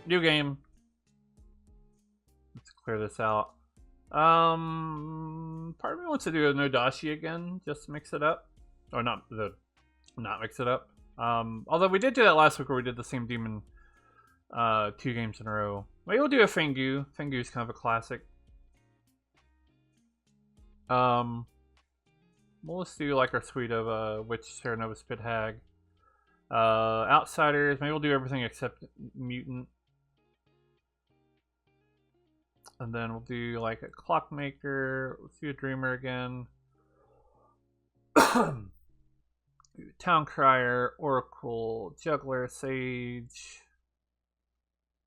new game. Let's clear this out. Part of me wants to do a Nodashi again, just to mix it up, or not mix it up. Although we did do that last week where we did the same demon 2 games in a row. Maybe we'll do a Fengu. Fengu is kind of a classic. Well, let's do like our suite of Witch, Serenova, Spit Hag. Outsiders, maybe we'll do everything except Mutant. And then we'll do like a Clockmaker. Let's do a Dreamer again. Town Crier, Oracle, Juggler, Sage,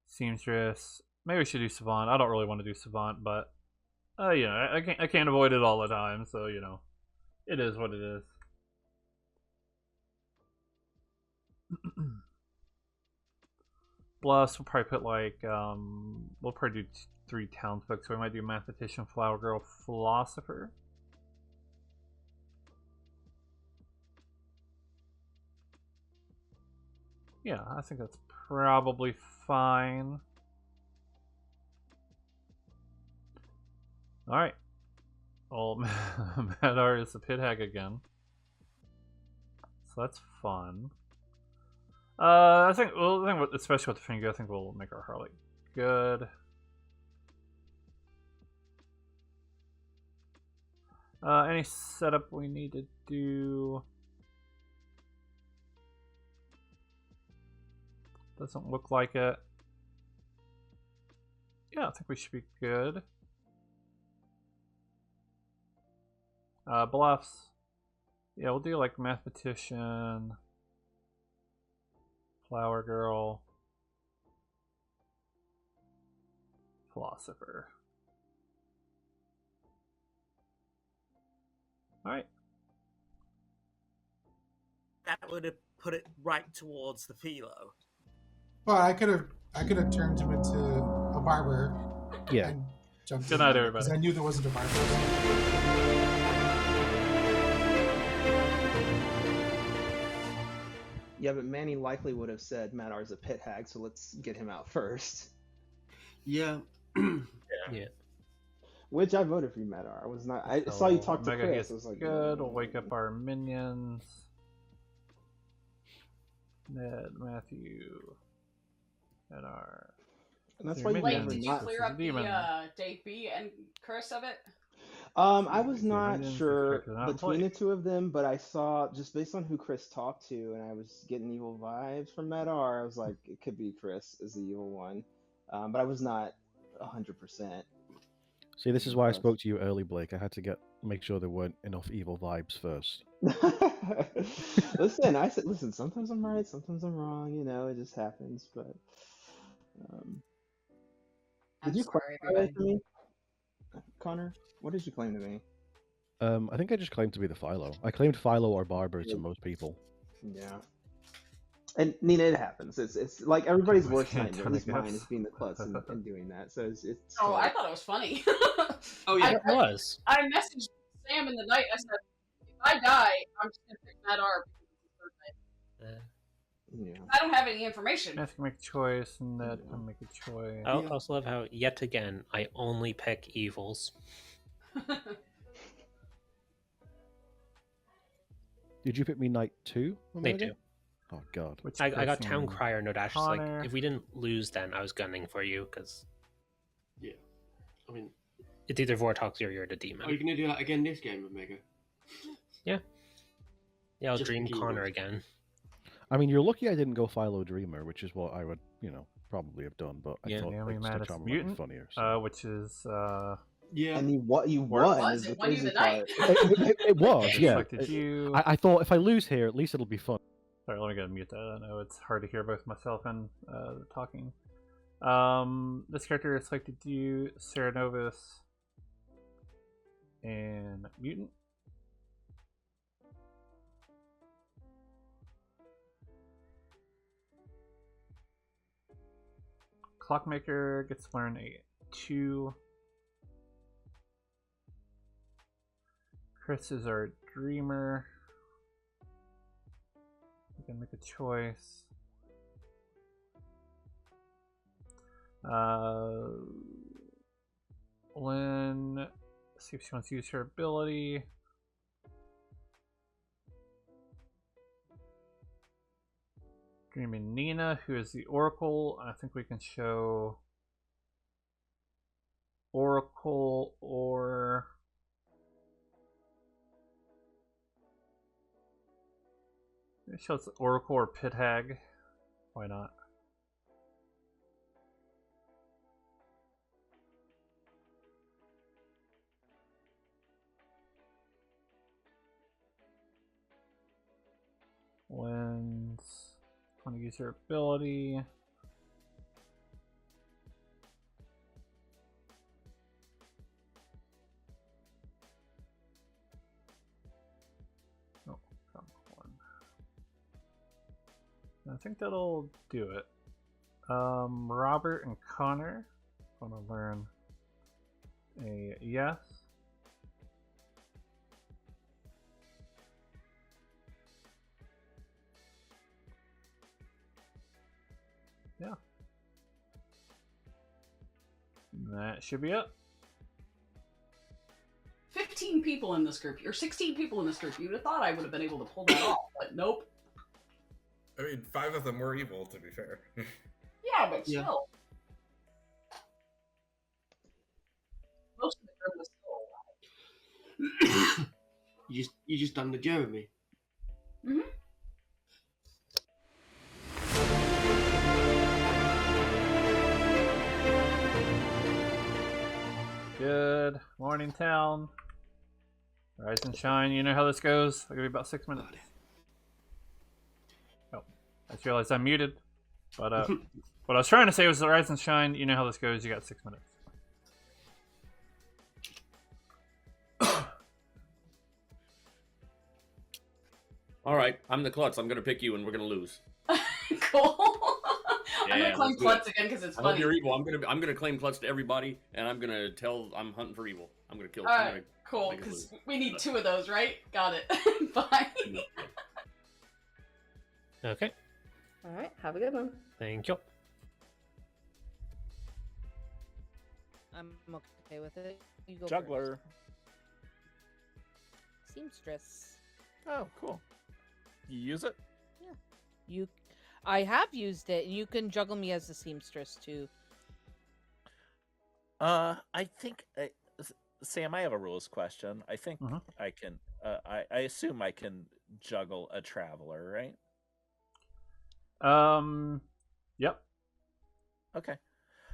Seamstress. Maybe we should do Savant. I don't really want to do Savant, but you know, I can't avoid it all the time, so you know, it is what it is. Plus, we'll probably put like we'll probably do 3 townsfolk, so we might do Mathematician, Flower Girl, Philosopher. Yeah, I think that's probably fine. Alright. Well, Madar is the Pit Hag again. So that's fun. I think, especially with the finger, I think we'll make our Harlot good. Any setup we need to do? Doesn't look like it. Yeah, I think we should be good. Bluffs. Yeah, we'll do like Mathematician, Flower Girl, Philosopher. Alright. That would have put it right towards the Philo. But I could have turned him into a barber. Yeah. And jumped Good in night, there, everybody. because I knew there wasn't a barber. Yeah, but Manny likely would have said Madar's a pit hag, so let's get him out first. Yeah. Yeah. Which I voted for you, Madar. I was not. I saw you talk to Omega Chris. gets I was like, good. We'll wake up our minions. Ned, Matthew, and our. And that's Your why you minions. never Did you not. clear up the Demon. Dave B and Chris of it? I was Your not minions, sure characters not between played. the two of them, but I saw just based on who Chris talked to, and I was getting evil vibes from Madar. I was like, it could be Chris as the evil one, but I was not 100%. See, this is why I spoke to you early, Blake. I had to make sure there weren't enough evil vibes first. Listen, I said, listen. Sometimes I'm right, sometimes I'm wrong. You know, it just happens. But I'm did you sorry, clarify everybody. that to me, Connor? What did you claim to me? I think I just claimed to be the Philo. I claimed Philo or Barbers to Yeah. most people. Yeah. And Nina, it happens. It's like everybody's With worst nightmare. At least Antonio. mine is being the klutz and doing that. So it's Oh, I like, thought it was funny. Oh yeah. It was. I messaged Sam in the night. I said, if I die, I'm just gonna pick Matt R. yeah. I don't have any information. Matt can make a choice, and Ned can make a choice. I also love how, yet again, I only pick evils. Did you pick me Knight 2? They do. Oh, God. Which I got person? Town Crier, no dash. Like, Connor. if we didn't lose, then I was gunning for you, because Yeah. I mean, it's either Vortox or you're the demon. are you gonna do that again this game, Omega? Yeah, I'll Just Dream pick Connor evils. again. I mean, you're lucky I didn't go Philo Dreamer, which is what I would, probably have done, but Yeah. I thought Naomi like, Mattis Stitch Armor might be Mutant, funnier. So. which is Yeah. And you won was is it? the Won you crazy the night? part. It was, yeah. selected you. I thought if I lose here, at least it'll be fun. Sorry, let me go mute that. I know it's hard to hear both myself and talking. This character selected you, Serenovus, and Mutant. Clockmaker gets to learn a 2. Chris is our Dreamer. We can make a choice. Lynn, let's see if she wants to use her ability. Dreaming Nina, who is the Oracle. I think we can show Oracle or it shows Oracle or Pit Hag. Why not? Wins. Want to use her ability. Oh, come on. I think that'll do it. Robert and Connor. Want to learn a yes. Yeah. That should be it. 15 people in this group, or 16 people in this group. You'd have thought I would have been able to pull that off, but nope. I mean, 5 of them were evil, to be fair. Yeah, but still. Most of the group was still alive. You just done the Jeremy. Mm-hmm. Good morning, town. Rise and shine. You know how this goes. I'll give you about 6 minutes. Oh, I just realized I'm muted. But what I was trying to say was rise and shine. You know how this goes. You got 6 minutes. All right, I'm the klutz. I'm gonna pick you, and we're gonna lose. Cool. Yeah, I'm gonna claim let's do klutz it. again because it's I hope funny. you're evil. I'm gonna claim klutz to everybody, and I'm gonna tell I'm hunting for evil. I'm gonna kill. I'm Alright, gonna cool, make us because lose. we need 2 of those, right? Got it. Bye. Okay. All right, have a good one. Thank you. I'm okay with it. You go Juggler. first. Seamstress. Oh, cool. You use it? Yeah. I have used it, and you can juggle me as a seamstress too. I think, Sam, I have a rules question. I think I can. I assume I can juggle a traveler, right? Yep. Okay.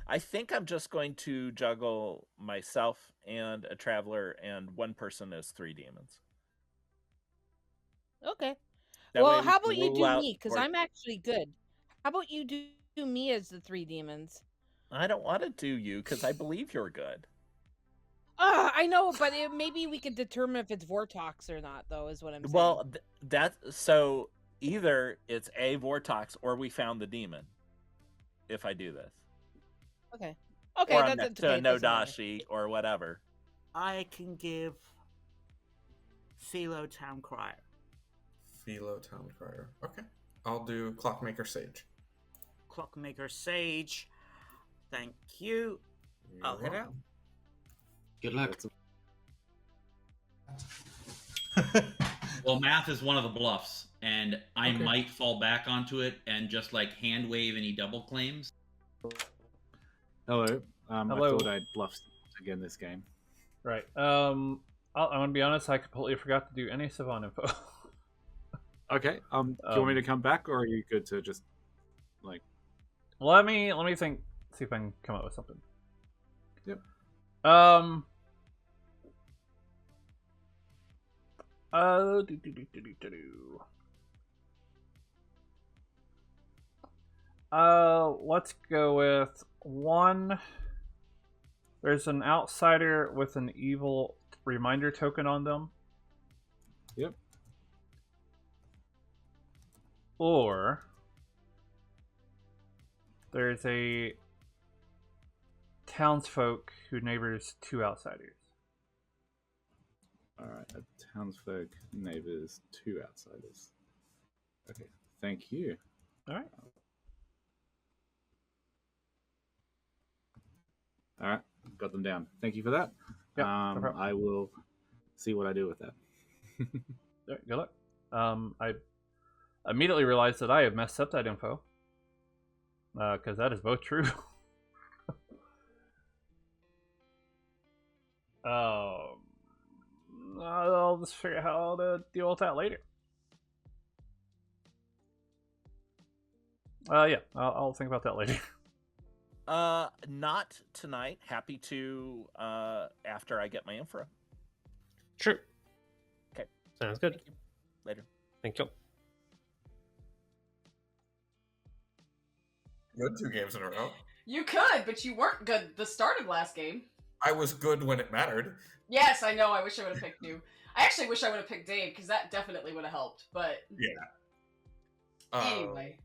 I think I'm just going to juggle myself and a traveler, and one person is 3 demons. Okay. That way Well, we how can about you rule do out me? Because or- I'm actually good. How about you do me as the 3 demons? I don't want to do you because I believe you're good. I know, but maybe we could determine if it's Vortox or not, though, is what I'm saying. Well, so either it's a Vortox or we found the demon. If I do this, Okay. Okay, or I'm that's next to a Nodashi or whatever. I can give Philo Town Crier. Philo Town Crier. Okay. I'll do Clockmaker Sage. Clockmaker Sage. Thank you. I'll head out. Good luck. Well, math is one of the bluffs, and I Okay. might fall back onto it and just like hand wave any double claims. Hello. Hello. I thought I'd bluffed again this game. Right. I'm gonna be honest. I completely forgot to do any Savant info. Okay. Do you want me to come back, or are you good to just like? Let me think. See if I can come up with something. Yep. Let's go with 1. There's an outsider with an evil reminder token on them. Yep. Or there's a townsfolk who neighbors 2 outsiders. All right. A townsfolk neighbors 2 outsiders. Okay. Thank you. All right. All right, got them down. Thank you for that. Yep, no problem. I will see what I do with that. Good luck. I immediately realized that I have messed up that info. Because that is both true. I'll just figure out how to deal with that later. Yeah, I'll think about that later. Not tonight. Happy to after I get my info. Sure. Okay. Sounds good. Thank you. Later. Thank you. You had 2 games in a row. You could, but you weren't good the start of last game. I was good when it mattered. Yes, I know. I wish I would have picked you. I actually wish I would have picked Dave, because that definitely would have helped. But Yeah. Anyway.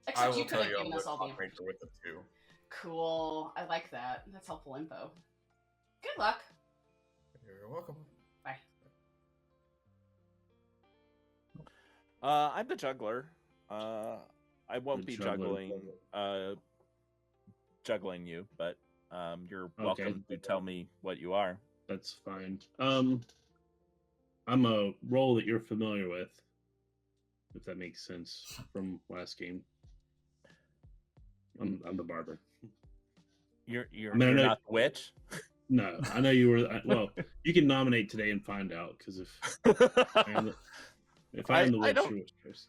I Except will you could tell have you given I'm us the all the clockmaker information. with the 2. Cool. I like that. That's helpful info. Good luck. You're welcome. Bye. I'm the juggler. I won't The be juggler. juggling you, but you're Okay. welcome to tell me what you are. That's fine. I'm a role that you're familiar with, if that makes sense from last game. I'm the barber. You're I mean, I know- not the witch. No, I know you were. Well, you can nominate today and find out, because if I am the witch, you're witch first.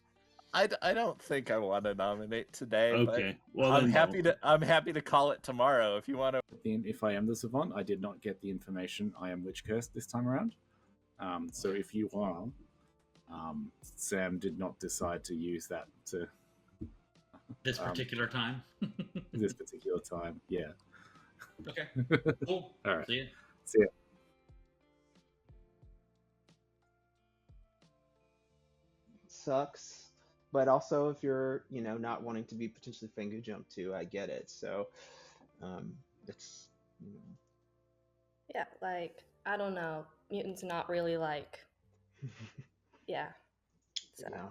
I don't think I want to nominate today. Okay, but well, I'm then happy no. to. I'm happy to call it tomorrow if you want to. If I am the savant, I did not get the information. I am witch cursed this time around. So if you are, Sam did not decide to use that to This particular time. this particular time. Yeah. Okay. Cool. All right. See ya. See ya. Sucks. But also, if you're, not wanting to be potentially Fangu jumped to, I get it. So, it's, Yeah, like, I don't know. Mutant's not really like, yeah. So. Yeah.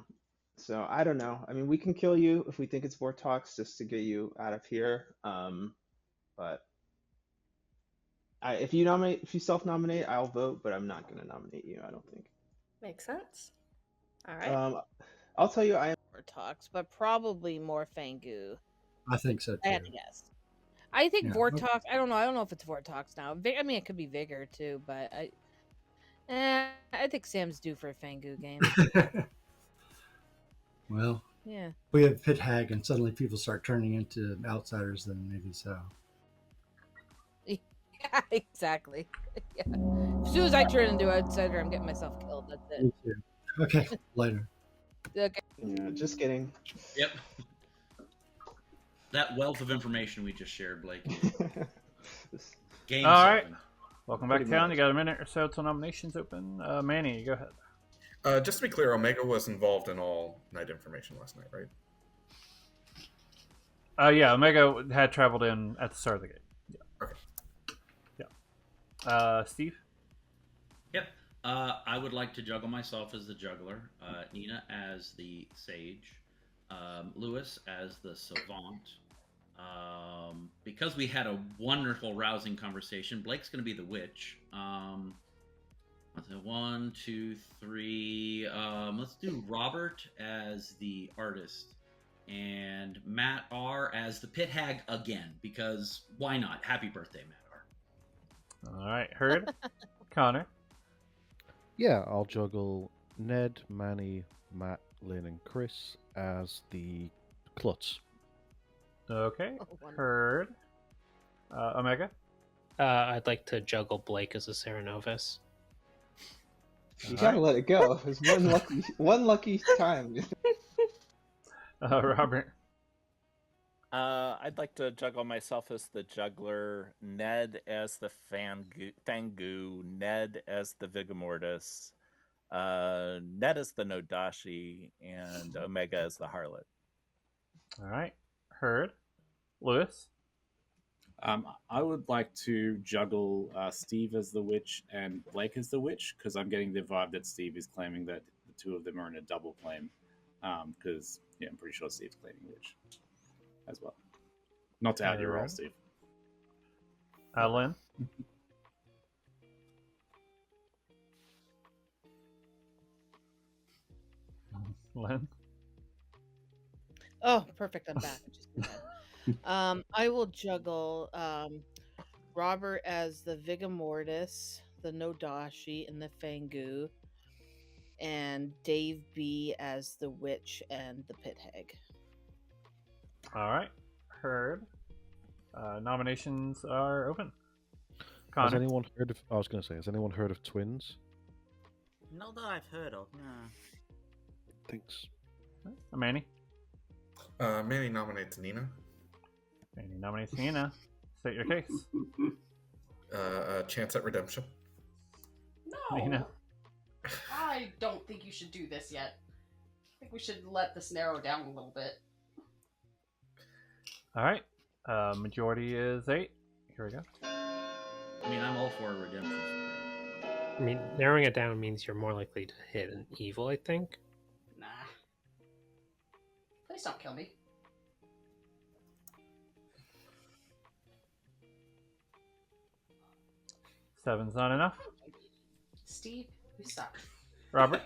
So I don't know. I mean, we can kill you if we think it's Vortox just to get you out of here. But if you self-nominate, I'll vote. But I'm not going to nominate you. I don't think. Makes sense. All right. I'll tell you, I am Vortox, but probably more Fangu. I think so too. I had to guess. I think Yeah. Vortox. I don't know. I don't know if it's Vortox now. I mean, it could be Vigor too, but I think Sam's due for a Fangu game. Well, Yeah. we have Pit Hag, and suddenly people start turning into outsiders. Then maybe so. Yeah, exactly. Yeah. As soon as I turn into an outsider, I'm getting myself killed. That's it. Me too. Okay, later. Okay. Yeah, just kidding. Yep. That wealth of information we just shared, Blake. Game All right. 7. Welcome back, Pretty town. much. You got a minute or so till nominations open. Manny, go ahead. Just to be clear, Omega was involved in all night information last night, right? Yeah, Omega had traveled in at the start of the game. Yeah. Okay. Yeah. Steve? Yep. I would like to juggle myself as the juggler, Nina as the sage, Lewis as the savant. Because we had a wonderful, rousing conversation, Blake's going to be the witch. Let's do 1, 2, 3. Let's do Robert as the artist, and Matt R as the pit hag again, because why not? Happy birthday, Matt R. All right. Heard? Connor? Yeah, I'll juggle Ned, Manny, Matt, Lynn, and Chris as the Klutz. Okay. Heard. Omega? I'd like to juggle Blake as a Cerenovis. You gotta let it go. It's one lucky time. Robert? I'd like to juggle myself as the juggler, Ned as the Fangu, Ned as the Vigamortis, Ned as the Nodashi, and Omega as the Harlot. All right. Heard. Lewis? I would like to juggle Steve as the witch and Blake as the witch, because I'm getting the vibe that Steve is claiming that the two of them are in a double claim. Because I'm pretty sure Steve's claiming witch as well. Not to add your role, Alright. Steve. Adeline. Lynn. Oh, perfect. I'm back. Just in time. I will juggle Robert as the Vigamortis, the Nodashi, and the Fangu, and Dave B as the Witch and the Pit Hag. All right, heard. Nominations are open. Has Connor. anyone heard of? I was going to say, has anyone heard of twins? Not that I've heard of. No. Thanks. Manny. Manny nominates Nina. Manny nominates Nina. State your case. Chance at redemption. No. Nina. I don't think you should do this yet. I think we should let this narrow down a little bit. All right. Majority is 8. Here we go. I mean, I'm all for redemption. I mean, narrowing it down means you're more likely to hit an evil, I think. Nah. Please don't kill me. Seven's not enough. Steve, you suck. Robert.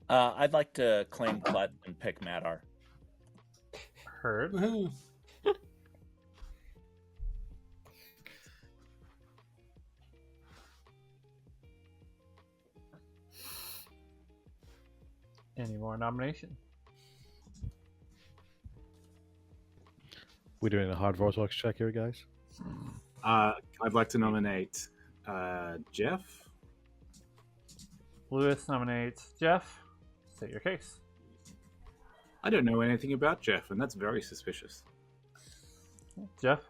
I'd like to claim Clut and pick Madar. Heard. Woohoo. Any more nominations? We're doing a hard Vortex check here, guys. I'd like to nominate Jeff. Lewis nominates Jeff. State your case. I don't know anything about Jeff, and that's very suspicious. Jeff.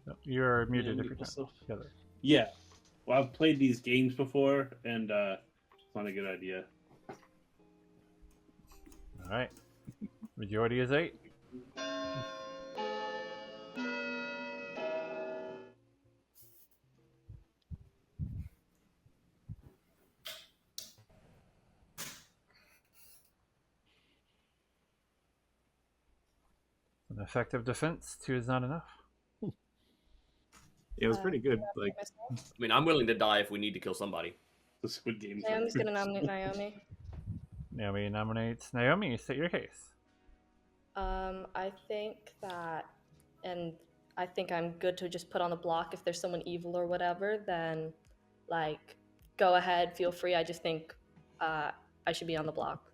No, you're muted if you're myself. together. Yeah. Well, I've played these games before, and it's not a good idea. All right. Majority is 8. An effective defense. 2 is not enough. Yeah, it was pretty good. Like, I mean, I'm willing to die if we need to kill somebody. The Squid Games. Naomi's gonna nominate Naomi. Naomi nominates Naomi. State your case. I think that, and I think I'm good to just put on the block if there's someone evil or whatever. Then, like, go ahead, feel free. I just think I should be on the block.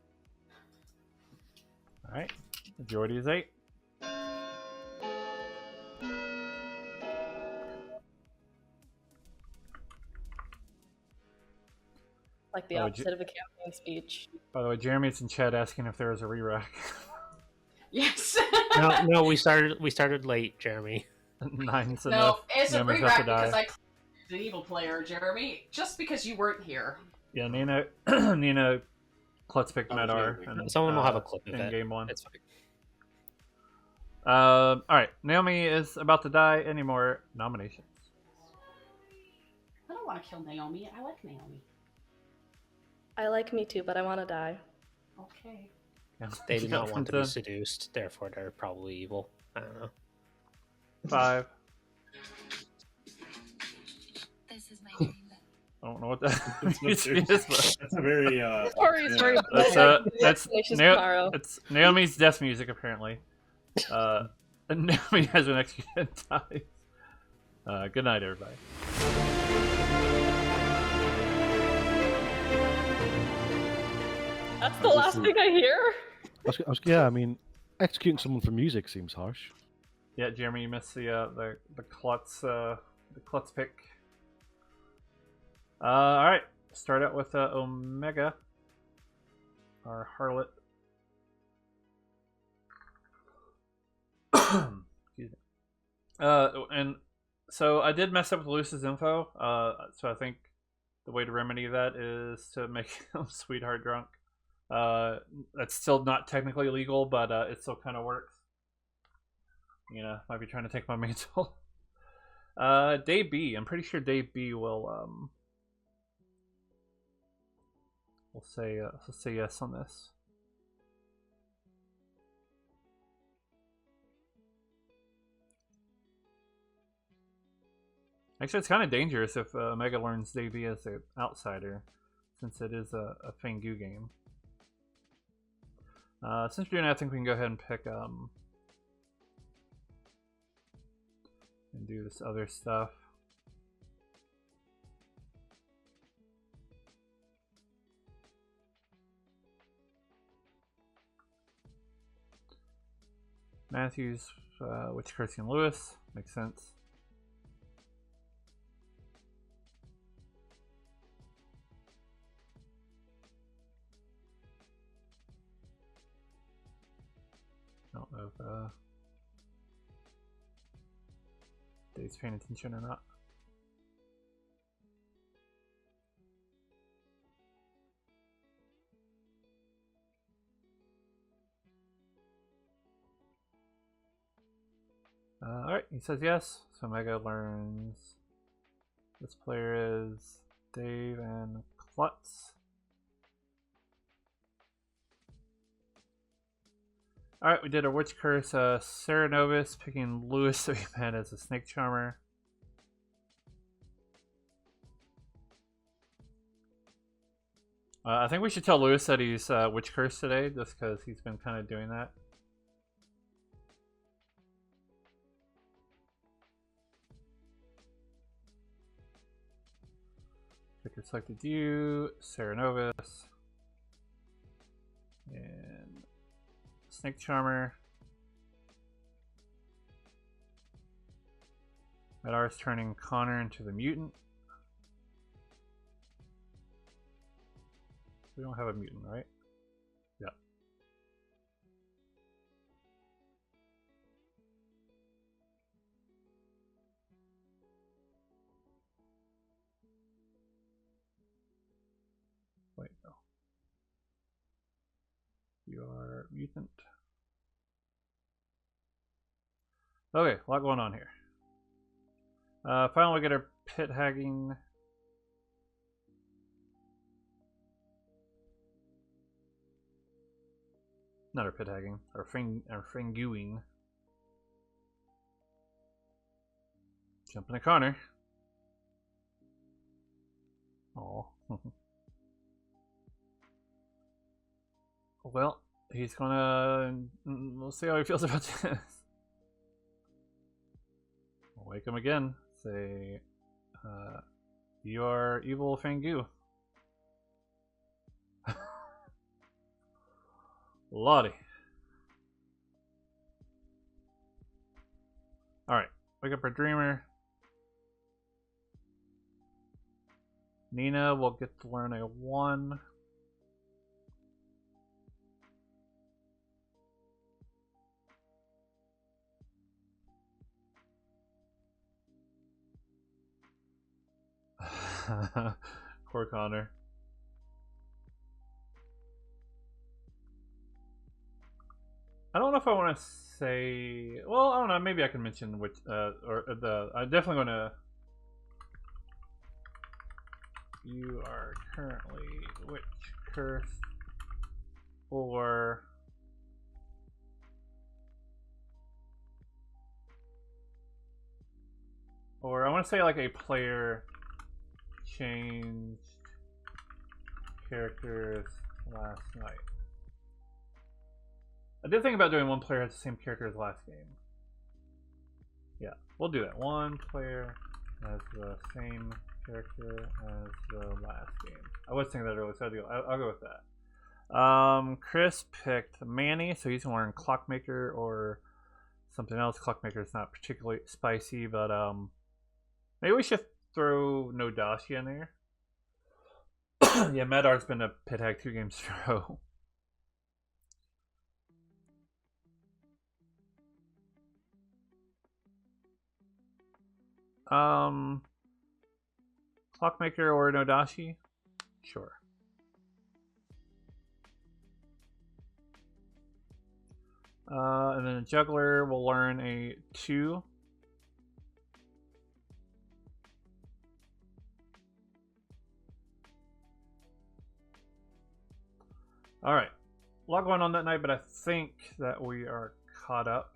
All right. Majority is 8. Like the opposite of a campaign speech. By the way, Jeremy's in chat asking if there was a re-rack. Yes. No, we started late, Jeremy. 9's No, enough. it's a Naomi's re-rack about to die. because I the evil player, Jeremy. Just because you weren't here. Yeah, Nina. Nina. Klutz picked Madar. And, Someone will have a clip of in it. game 1. It's fine. All right. Naomi is about to die. Any more nominations? I don't want to kill Naomi. I like Naomi. I like me too, but I want to die. Okay. They do not want to be seduced, therefore they're probably evil. I don't know. 5. This is my dream. I don't know what that music is, but That's a very Sorry. that's tomorrow. it's Naomi's death music apparently. And Naomi has been executed and dies. Good night, everybody. That's the last thing I hear. Yeah, I mean, executing someone for music seems harsh. Yeah, Jeremy, you missed the Klutz pick. All right, start out with Omega, our harlot. Excuse me. And so I did mess up with Luce's info. So I think the way to remedy that is to make him sweetheart drunk. That's still not technically legal, but it still kind of works. You know, might be trying to take my mantle. Day B. I'm pretty sure Day B will we'll say yes on this. Actually, it's kind of dangerous if Omega learns Davy as an outsider, since it is a Fangu game. Since we're doing that, I think we can go ahead and pick and do this other stuff. Matthews, Witch Kirsty and Lewis. Makes sense. I don't know if Dave's paying attention or not. Alright, he says yes. So Mega learns this player is Dave and Klutz. Alright, we did a Witch Curse. Sarah Novus picking Lewis to be mad as a Snake Charmer. I think we should tell Lewis that he's Witch Curse today, just because he's been kind of doing that. Picker selected you, Sarah Novus, and Snake Charmer. Medar's turning Connor into the mutant. We don't have a mutant, right? Yeah. Wait, no. You are mutant. Okay, a lot going on here. Finally, we get our pit hagging. Not our pit hagging, our finguing. Jumping a Connor. Oh. Well, he's gonna. We'll see how he feels about this. I'll wake him again. Say, you are evil Fangu. Lottie. Alright, wake up our dreamer. Nina will get to learn a 1. Poor Connor. I don't know if I want to say. Well, I don't know. Maybe I can mention which. I'm definitely going to. You are currently Witch Curse or. Or I want to say like a player changed characters last night. I did think about doing one player has the same character as last game. Yeah, we'll do that. One player has the same character as the last game. I was thinking that earlier, so I'll go with that. Chris picked Manny, so he's going to learn Clockmaker or something else. Clockmaker is not particularly spicy, but maybe we should throw Nodashi in there. Yeah, Medar's been a pit hag 2 games in a row. Clockmaker or Nodashi? Sure. And then a Juggler will learn a 2. Alright. A lot going on that night, but I think that we are caught up.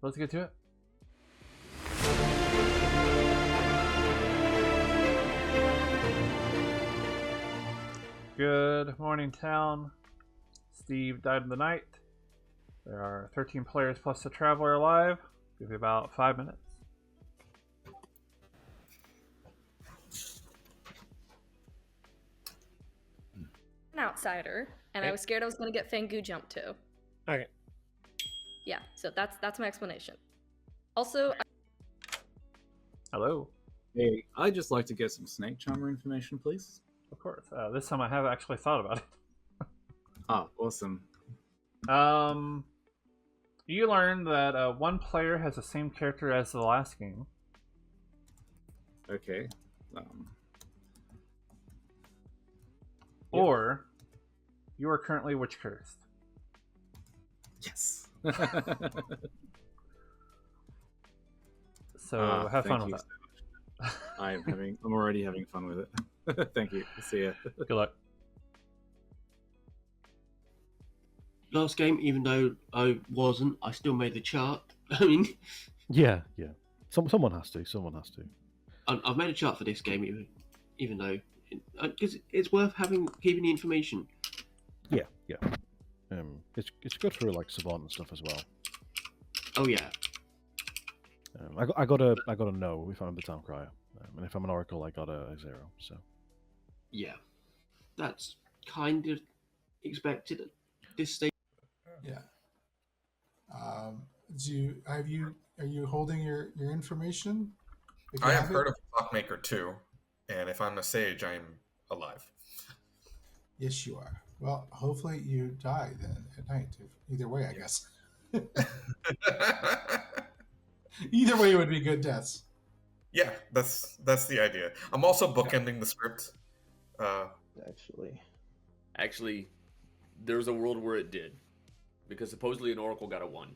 let's get to it. Good morning, town. Steve died in the night. There are 13 players plus the Traveler alive. Give you about 5 minutes. An outsider, and I Okay. was scared I was going to get Fangu jumped too. Okay. Yeah, so that's my explanation. Also, Hello. Hey, I'd just like to get some snake charmer information, please. Of course. This time I have actually thought about it. Oh, awesome. You learned that one player has the same character as the last game. Okay. Or you are currently witch cursed. Yes. So have fun thank with you so much. I'm already having fun with it. Thank you. See ya. Good luck. Last game, even though I wasn't, I still made the chart. I mean, Yeah. Someone has to. I've made a chart for this game, even though because it's worth keeping the information. Yeah. It's good for like Savant and stuff as well. Oh yeah. I got a no if I'm the town crier, and if I'm an oracle, I got a 0. So Yeah, that's kind of expected at this stage. Yeah. Are you holding your information? If you I have have it? heard of Clockmaker 2, and if I'm a sage, I'm alive. Yes, you are. Well, hopefully you die then at night. Either way, I guess. Either way, it would be good deaths. Yeah, that's the idea. I'm also bookending the script. Actually, there's a world where it did, because supposedly an oracle got a 1.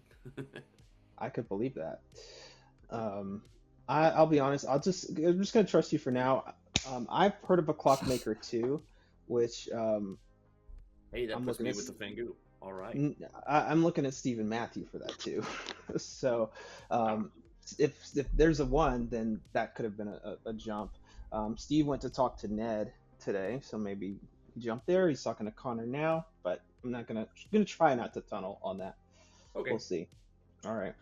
I could believe that. I'll be honest. I'm just gonna trust you for now. I've heard of a Clockmaker 2, which Hey, that I'm puts looking me at with the Fangu. All right. I'm looking at Steve and Matthew for that too. So if there's a 1, then that could have been a jump. Steve went to talk to Ned today, so maybe he jumped there. He's talking to Connor now, but I'm not gonna try not to tunnel on that. Okay. We'll see. All right.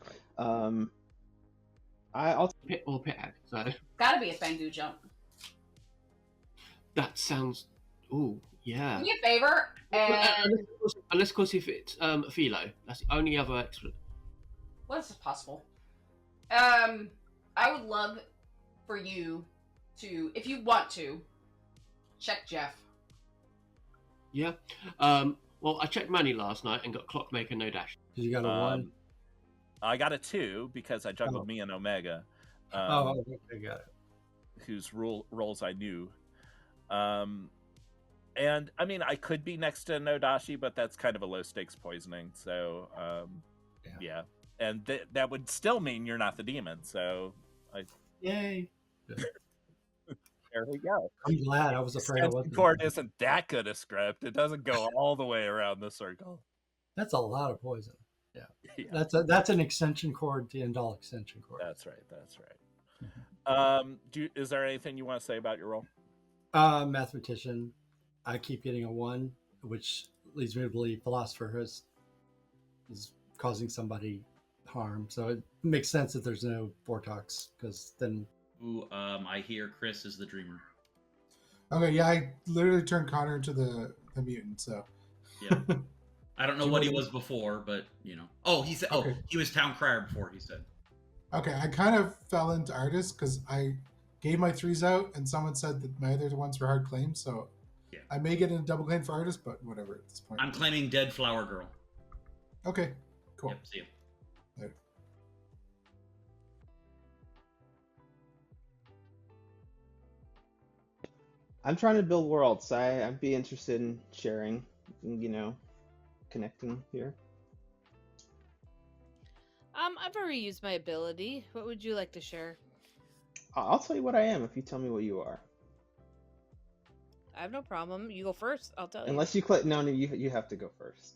I'll Pit or pit hack. So Gotta be a Fangu jump. that sounds. Ooh, yeah. Do me a favor and Unless, of course, if it's Philo, that's the only other expert. what is possible? I would love for you to, if you want to, check Jeff. Yeah. Well, I checked Manny last night and got Clockmaker no dash. You got a 1. I got a 2 because I juggled me and Omega. Okay, got it. Whose roles I knew. And I mean, I could be next to Nodashi, but that's kind of a low stakes poisoning. So, yeah. And that would still mean you're not the demon. So, Yay. There we go. I'm glad. I was afraid I wasn't. Court isn't that good a script. It doesn't go all the way around the circle. That's a lot of poison. Yeah. Yeah. That's an extension cord, the Endal extension cord. That's right. Is there anything you want to say about your role? Mathematician. I keep getting a 1, which leads me to believe philosopher is causing somebody harm. So it makes sense that there's no Vortox, because then. Ooh, I hear Chris is the dreamer. Okay, yeah, I literally turned Connor into the mutant, so. Yeah. I don't know what he was before, but, you know. Oh, he said, Okay. he was town crier before, he said. Okay, I kind of fell into artist because I gave my 3s out and someone said that my other ones were hard claims, so yeah. I may get in a double claim for artist, but whatever at this point. I'm claiming Dead Flower Girl. Okay, cool. Yep, see ya. Later. I'm trying to build worlds. I'd be interested in sharing, connecting here. I've already used my ability. What would you like to share? I'll tell you what I am if you tell me what you are. I have no problem. You go first. I'll tell you. Unless you click. No, you have to go first.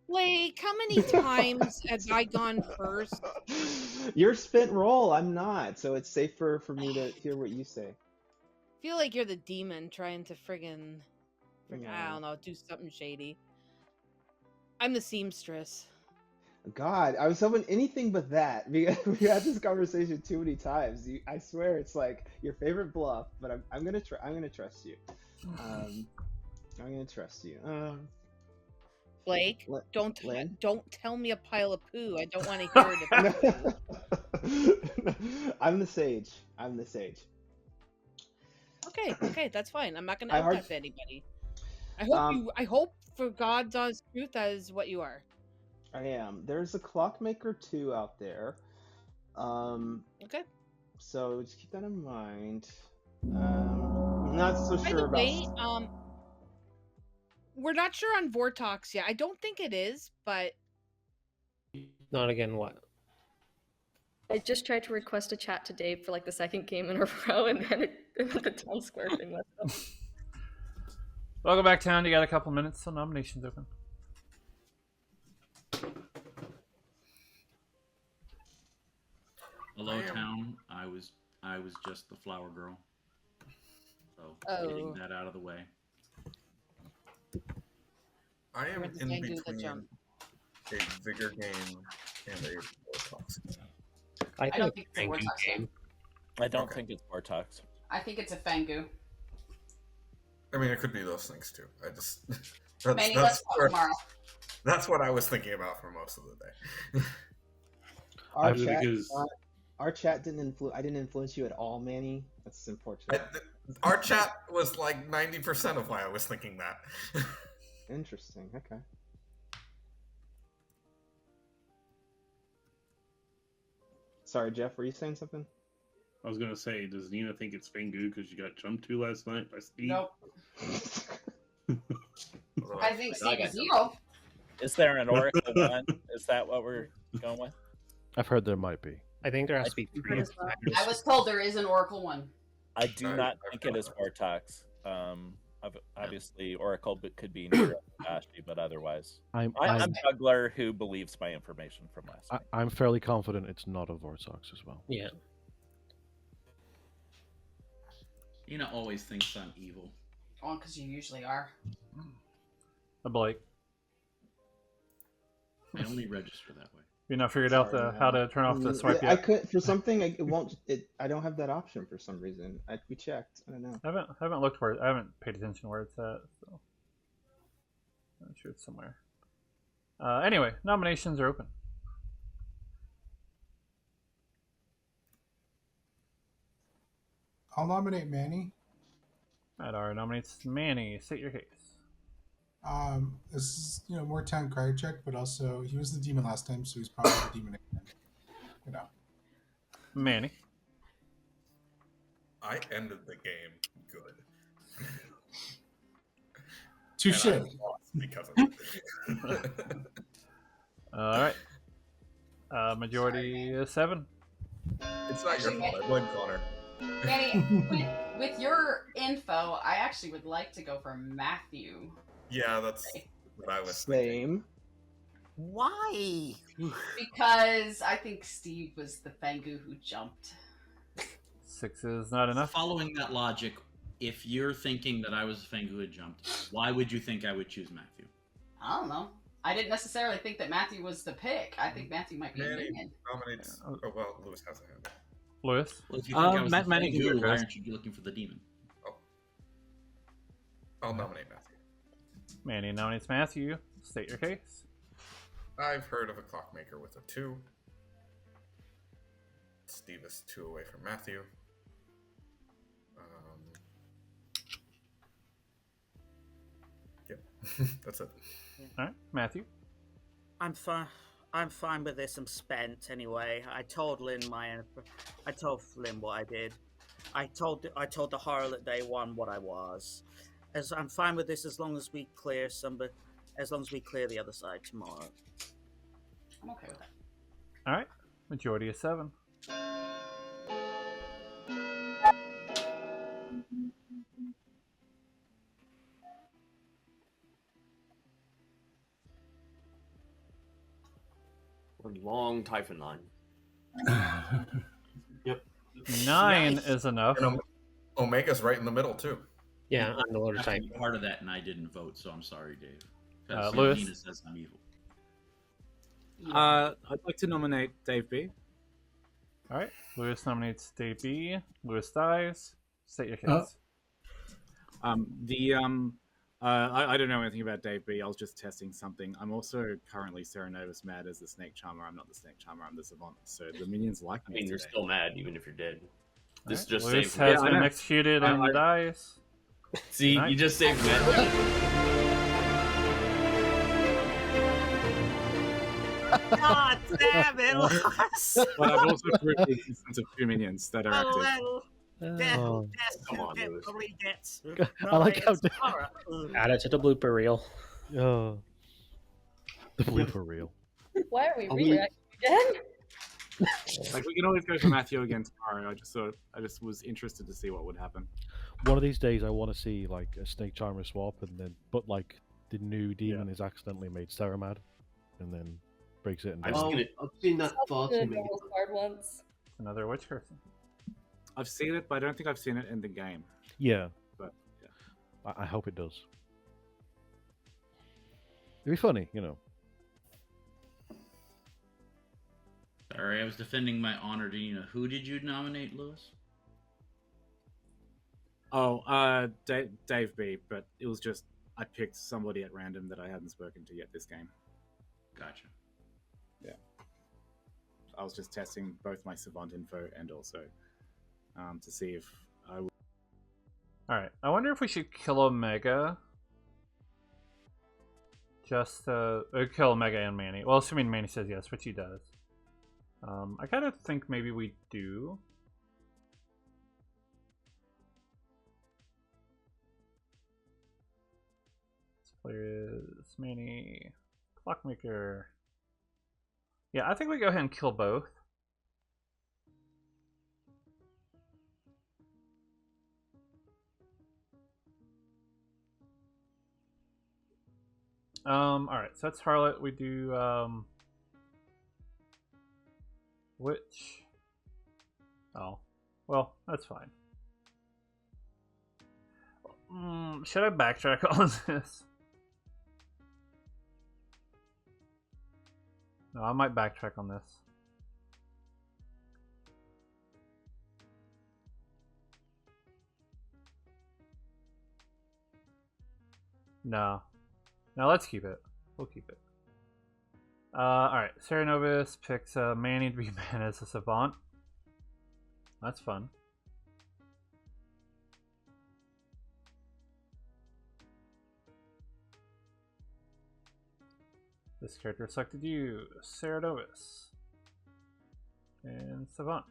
Blake, how many times have I gone first? You're spent roll. I'm not, so it's safer for me to hear what you say. I feel like you're the demon trying to friggin' I No. don't know, do something shady. I'm the seamstress. God, I was hoping anything but that. We had this conversation too many times. I swear it's like your favorite bluff, but I'm gonna try. I'm gonna trust you. I'm gonna trust you. Blake, Lynn? don't tell me a pile of poo. I don't want to hear it. I'm the sage. I'm the sage. Okay, that's fine. I'm not gonna I out heard- anybody. I hope for God's honest truth that is what you are. I am. There's a clockmaker 2 out there. Okay. So just keep that in mind. I'm not so By sure the about. way, we're not sure on Vortox yet. I don't think it is, but Not again. What? I just tried to request a chat to Dave for like the second game in a row, and then the town square thing messed up. Welcome back, town. You got a couple minutes, so nominations open. Hello, town. I was just the flower girl. So getting that out of the way. I am We're the in same dude that between jumped. a vigor game and a Vortox game. I don't think it's a Fang Goo Vortox game. I don't think it's Vortox. I think it's a Fangu. I mean, it could be those things too. I just Manny, let's talk tomorrow. That's what I was thinking about for most of the day. Our chat didn't influence. I didn't influence you at all, Manny. That's unfortunate. Our chat was like 90% of why I was thinking that. Interesting. Okay. Sorry, Jeff. Were you saying something? I was gonna say, does Nina think it's Fangu because you got jumped to last night by Steve? Nope. I think Steve is evil. Is there an Oracle one? Is that what we're going with? I've heard there might be. I think there has to be three. I was told there is an Oracle one. I do not think it is Vortox. Obviously, Oracle could be near Ashley, but otherwise, I'm Juggler who believes my information from last night. I'm fairly confident it's not a Vortox as well. Yeah. Nina always thinks I'm evil. Oh, because you usually are. A Blake. I only register that way. You not figured out how to turn off the swipe yet? I could for something. It won't. I don't have that option for some reason. We checked. I don't know. I haven't looked where I haven't paid attention where it's at. So I'm sure it's somewhere. Anyway, nominations are open. I'll nominate Manny. Adar nominates Manny. State your case. This is more town card check, but also he was the demon last time, so he's probably the demon again. Manny. I ended the game good. Touche. And I lost because of it. All right. Majority is 7. It's not your fault. I blame Connor. Manny, with your info, I actually would like to go for Matthew. Yeah, that's what I was Same. Why? Because I think Steve was the Fangu who jumped. 6 is not enough. Following that logic, if you're thinking that I was the Fangu who had jumped, why would you think I would choose Matthew? I don't know. I didn't necessarily think that Matthew was the pick. I think Matthew might be a minion. Nominates. Oh well, Lewis has a hand. Lewis? Well, if you think I was the Manny Fangu, Goo why was- aren't you looking for the demon? I'll nominate Matthew. Manny nominates Matthew. State your case. I've heard of a clockmaker with a 2. Steve is 2 away from Matthew. Yep, that's it. All right, Matthew. I'm fine. I'm fine with this. I'm spent anyway. I told Flynn what I did. I told the harlot day one what I was. As I'm fine with this as long as we clear the other side tomorrow. I'm okay with that. All right. Majority is 7. A long Typhon line. Yep. 9 is enough. And Omega's right in the middle too. Yeah, I'm the loader I have to type. be part of that, and I didn't vote, so I'm sorry, Dave. Lewis? Nina says I'm evil. I'd like to nominate Dave B. All right. Lewis nominates Dave B. Lewis dies. State your case. I don't know anything about Dave B. I was just testing something. I'm also currently Serenovus mad as the Snake Charmer. I'm not the Snake Charmer. I'm the Savant. So the minions like me. I mean, you're today. still mad even if you're dead. This Right. just Lewis saved has me. been executed and dies. See, Good night. you just saved me. God damn it, Lars! But I've also proved the existence of 2 minions that are active. Well, Oh. Come on, Lewis. probably gets. I like how Add it to the blooper reel. Oh. The blooper reel. Why are we Are reacting again? Like we can always go for Matthew again tomorrow. I just was interested to see what would happen. One of these days, I want to see like a Snake Charmer swap, but like the new demon is accidentally made Saramad, and then breaks it. And I've seen that far too Did a many. normal card once. Another witch person. I've seen it, but I don't think I've seen it in the game. Yeah, But I hope it does. It'd be funny, you know. Sorry, I was defending my honor. Do you know who did you nominate, Lewis? Oh, Dave B. But it was just I picked somebody at random that I hadn't spoken to yet this game. Gotcha. Yeah. I was just testing both my Savant info and also to see if I would. Alright, I wonder if we should kill Omega. Just kill Omega and Manny. Well, assuming Manny says yes, which he does. I kind of think maybe we do. This player is Manny. Clockmaker. Yeah, I think we go ahead and kill both. Alright, so that's Harlot. We do, Witch. Oh, well, that's fine. Should I backtrack on this? No, I might backtrack on this. No. Now let's keep it. We'll keep it. Alright, Serenovus picks Manny to be man as a Savant. That's fun. This character selected you, Serenovus. And Savant.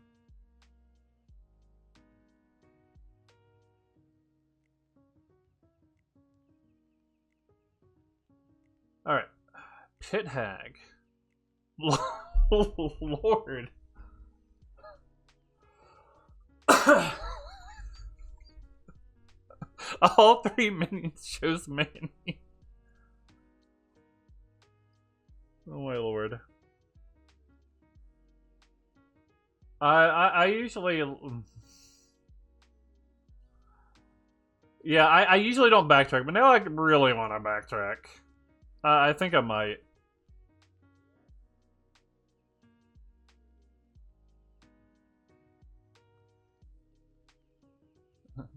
Alright. Pit Hag. Lord. All 3 minions chose Manny. Oh my lord. I usually... Yeah, I usually don't backtrack, but now I really want to backtrack. I think I might.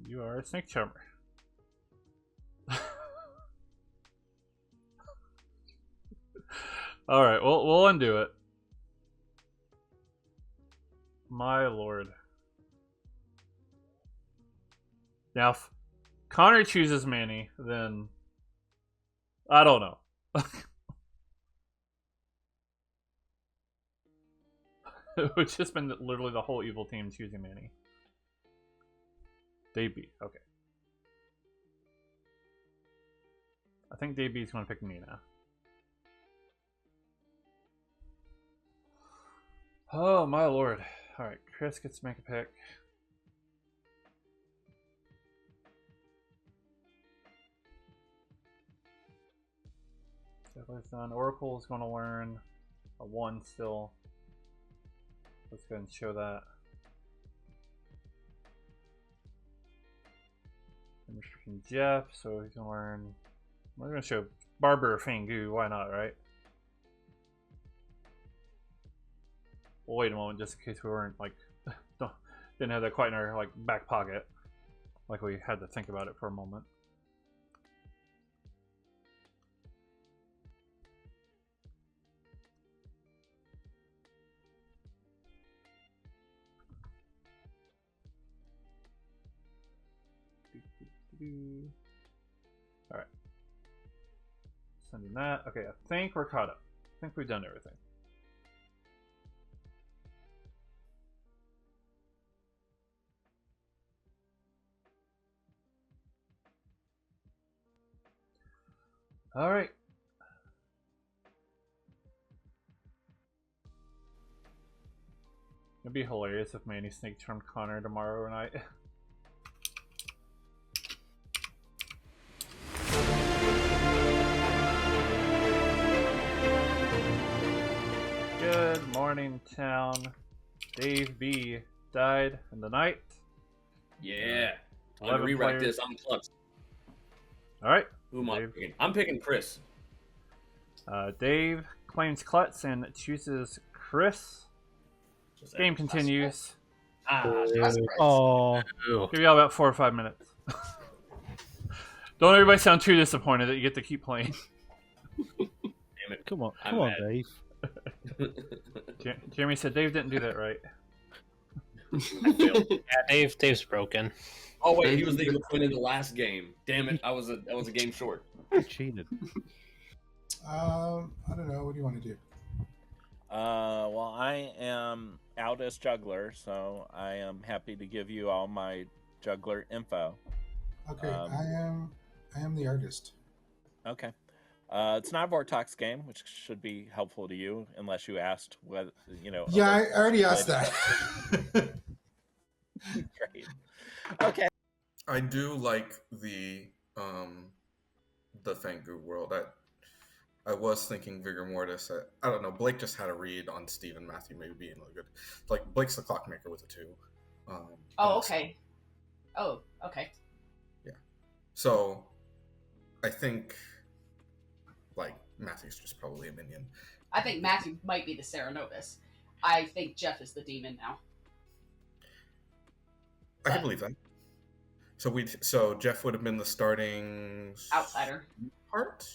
You are a Snake Charmer. Alright, we'll undo it. My lord. Now, if Connor chooses Manny, then... I don't know. It's just been literally the whole evil team choosing Manny. Dave B. Okay. I think Dave B is going to pick Nina. Oh my lord. Alright, Chris gets to make a pick. Juggler's done. Oracle is going to learn a 1 still. Let's go ahead and show that. And restricting Jeff, so he can learn. We're gonna show Barber Fangu. Why not, right? Well, wait a moment, just in case we weren't like didn't have that quite in our like back pocket, like we had to think about it for a moment. Alright. Sending that. Okay, I think we're caught up. I think we've done everything. Alright. It'd be hilarious if Manny snake charmed Connor tomorrow night. Good morning, town. Dave B died in the night. Yeah. I'm 11 gonna rewrite players. this. I'm clutch. Alright. Who am I picking? I'm picking Chris. Dave claims Klutz and chooses Chris. Game continues. Oh. Give y'all about 4 or 5 minutes. Don't everybody sound too disappointed that you get to keep playing. Damn it. Come on, I'm come on, mad. Dave. Jeremy said Dave didn't do that right. Yeah, Dave's broken. Oh wait, he was the equal point in the last game. Damn it, I was a game short. He cheated. I don't know. What do you want to do? Well, I am out as juggler, so I am happy to give you all my juggler info. Okay, I am the artist. Okay. It's not a Vortex game, which should be helpful to you, unless you asked whether, you know. Yeah, I already asked that. Great. Okay. I do like the Fangu world. I was thinking Vigor Mortis. I don't know. Blake just had a read on Stephen Matthew maybe being really good. Like Blake's the clockmaker with a 2. Oh, okay. Oh, okay. Yeah. So I think like Matthew's just probably a minion. I think Matthew might be the Ceranovis. I think Jeff is the demon now. I can believe that. So Jeff would have been the starting Outsider. part?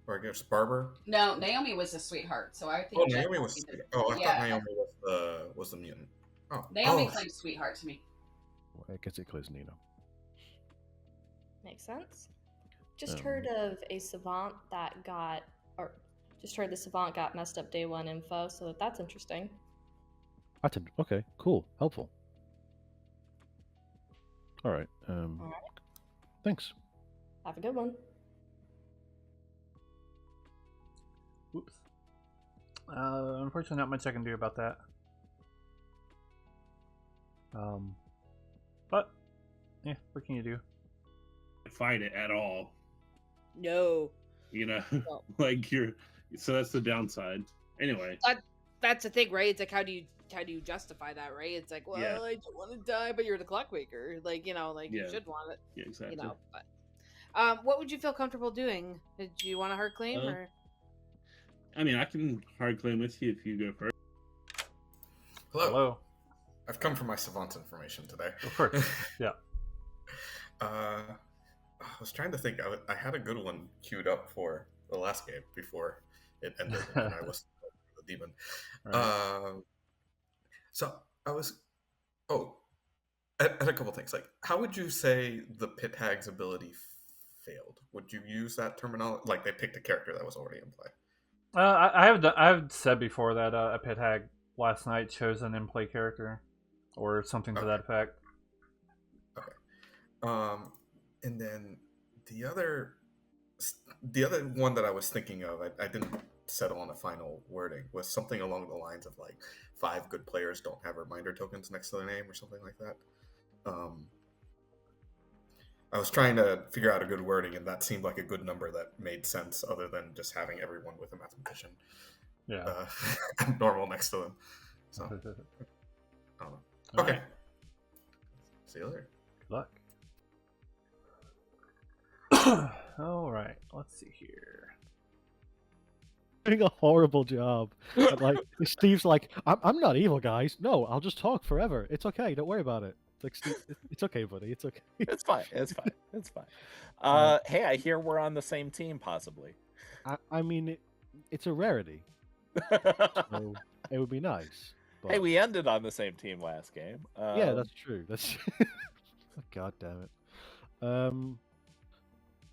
Or I guess Barber? No, Naomi was a sweetheart, so I think. Oh, Jeff Naomi might was. be the- Oh, I yeah, thought Naomi was the mutant. Oh, Naomi claimed sweetheart to me. Well, I guess it clears Nina. Makes sense. Just heard of a savant that got, or just heard the savant got messed up day 1 info, so that's interesting. Okay, cool, helpful. All right. All right. Thanks. Have a good one. Whoops. Unfortunately, not much I can do about that. But yeah, what can you do? Fight it at all. No. You know, No. like so that's the downside. Anyway, That's the thing, right? It's like how do you justify that, right? It's like, well, Yeah. I don't want to die, but you're the clockmaker. Like, you know, like you Yeah. should want it. Yeah, exactly. You know, but what would you feel comfortable doing? Did you want a hard claim or? I mean, I can hard claim with you if you go first. Hello. I've come for my savant information today. Of course. Yeah. I was trying to think. I had a good one queued up for the last game before it ended, and I was the demon. Right. So I was. At a couple things. Like, how would you say the pit hag's ability failed? Would you use that terminology? Like, they picked a character that was already in play. I've said before that a pit hag last night chose an in-play character, or something to that effect. Okay. And then the other one that I was thinking of, I didn't settle on a final wording, was something along the lines of like 5 good players don't have reminder tokens next to their name or something like that. I was trying to figure out a good wording, and that seemed like a good number that made sense, other than just having everyone with a mathematician. normal next to them. So, I don't know. All Okay. right. See you later. Good luck. All right. Let's see here. Doing a horrible job. And, like Steve's like, I'm not evil, guys. No, I'll just talk forever. It's okay. Don't worry about it. Like Steve, it's okay, buddy. It's okay. It's fine. It's fine. It's fine. Hey, I hear we're on the same team, possibly. I mean, it's a rarity. So it would be nice. But... Hey, we ended on the same team last game. Yeah, that's true. That's God damn it.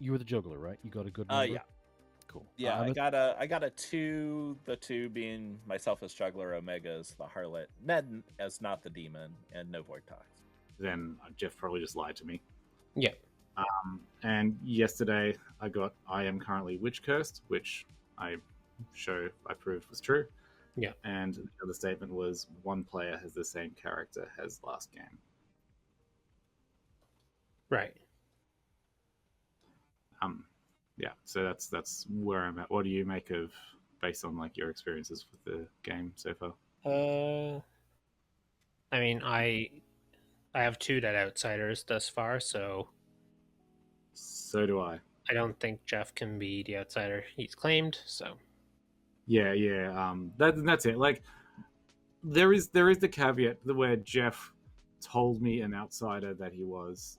You were the juggler, right? You got a good number? Yeah. Cool. Yeah, I got a 2, the 2 being myself as juggler, Omega as the harlot, Ned as not the demon, and no void talks. Then Jeff probably just lied to me. Yeah. And yesterday I am currently witch cursed, which I proved was true. Yeah. And the other statement was one player has the same character as last game. Right. Yeah, so that's where I'm at. What do you make of, based on like your experiences with the game so far? I mean, I have 2 dead outsiders thus far, so do I. I don't think Jeff can be the outsider he's claimed. So Yeah. That's it. Like, there is the caveat where Jeff told me an outsider that he was,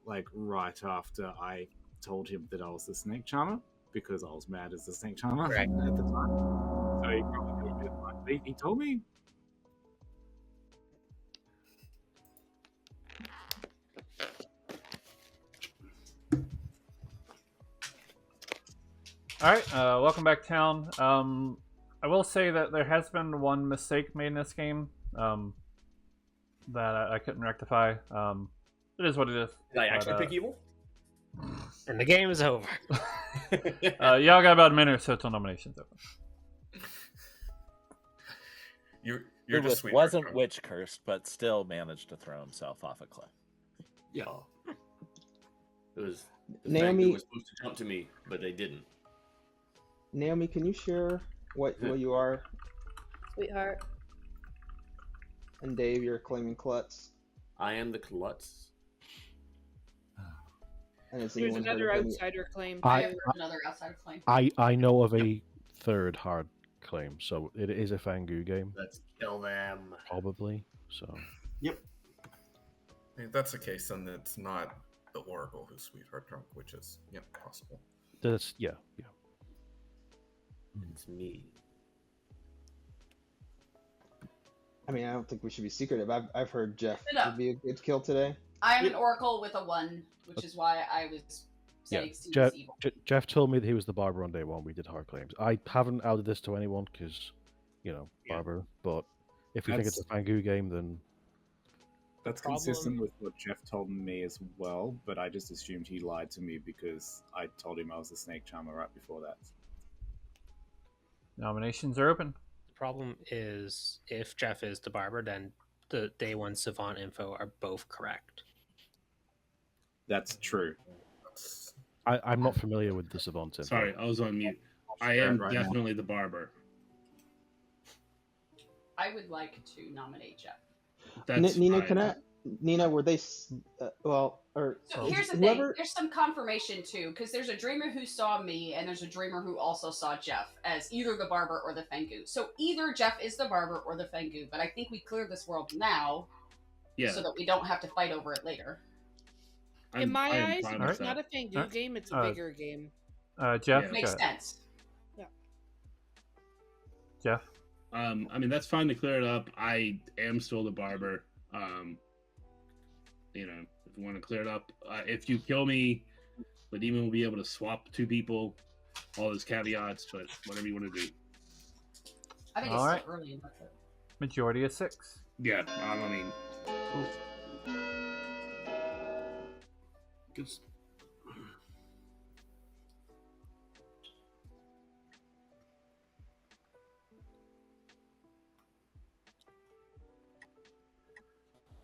like right after I told him that I was the snake charmer, because I was mad as the snake charmer at the time. So he probably could have been like, he told me. All right, welcome back, town. I will say that there has been one mistake made in this game that I couldn't rectify. It is what it is. Did I actually pick evil? And the game is over. Y'all got about a minute or so till nominations open. You're just sweet. Wasn't witch cursed, but still managed to throw himself off a cliff. Yeah. It was Naomi was supposed to jump to me, but they didn't. Naomi, can you share what you are? Sweetheart. And Dave, you're claiming Klutz. I am the Klutz. And has There's anyone another heard of any- outsider claim. I have another outsider claim. I know of a third hard claim, so it is a Fangu game. Let's kill them. Probably. So. Yep. If that's the case, then it's not the Oracle who's sweetheart drunk, which is possible. That's yeah. It's me. I mean, I don't think we should be secretive. I've heard Jeff No. would be a good kill today. I am an oracle with a 1, which is why I was saying Steve Jeff, is evil. Jeff told me that he was the barber on day 1. We did hard claims. I haven't outed this to anyone because, barber. But if you think it's a Fangu game, then That's consistent with what Jeff told me as well, but I just assumed he lied to me because I told him I was a snake charmer right before that. Nominations are open. The problem is, if Jeff is the barber, then the day 1 savant info are both correct. That's true. I'm not familiar with the savant info. Sorry, I was on mute. I am definitely the barber. I would like to nominate Jeff. Nina, were they? Or So here's the whoever... thing. There's some confirmation too, because there's a dreamer who saw me, and there's a dreamer who also saw Jeff as either the barber or the Fangu. So either Jeff is the barber or the Fangu. But I think we cleared this world now, so that we don't have to fight over it later. In my eyes, it's not a Fangu game; it's a bigger game. Jeff, Makes sense. Yeah. Jeff. I mean, that's fine to clear it up. I am still the barber. If you want to clear it up, if you kill me, the demon will be able to swap 2 people. All those caveats, but whatever you want to do. I think it's still early enough. Majority of 6. Yeah, I mean, Good.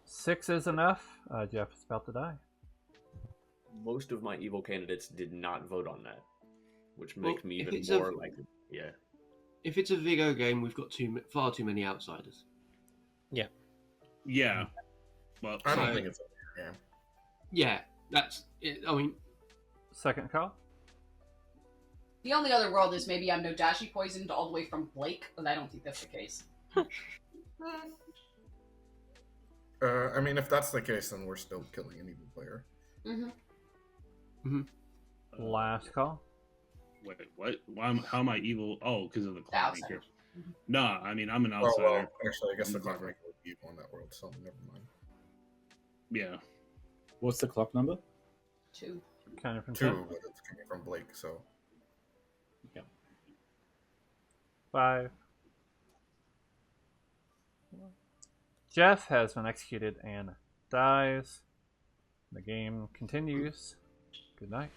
Six is enough. Jeff is about to die. Most of my evil candidates did not vote on that, which makes me even if it's more likely. Yeah. If it's a Vigo game, we've got far too many outsiders. Yeah. Well, I don't So- think it's a game. Yeah, that's it. I mean, Second call. The only other world is maybe I'm Nodashi poisoned all the way from Blake, but I don't think that's the case. I mean, if that's the case, then we're still killing an evil player. Mm-hmm. Last call. Wait, what? How am I evil? Oh, because of the clock Outsider. maker. Nah, I mean, I'm an Oh, outsider. well, actually, I guess the I'm clock different. maker would be evil in that world, so never mind. Yeah. What's the clock number? 2. Kind of from 2, but it's coming from Blake, so. 5. Jeff has been executed and dies. The game continues. Good night.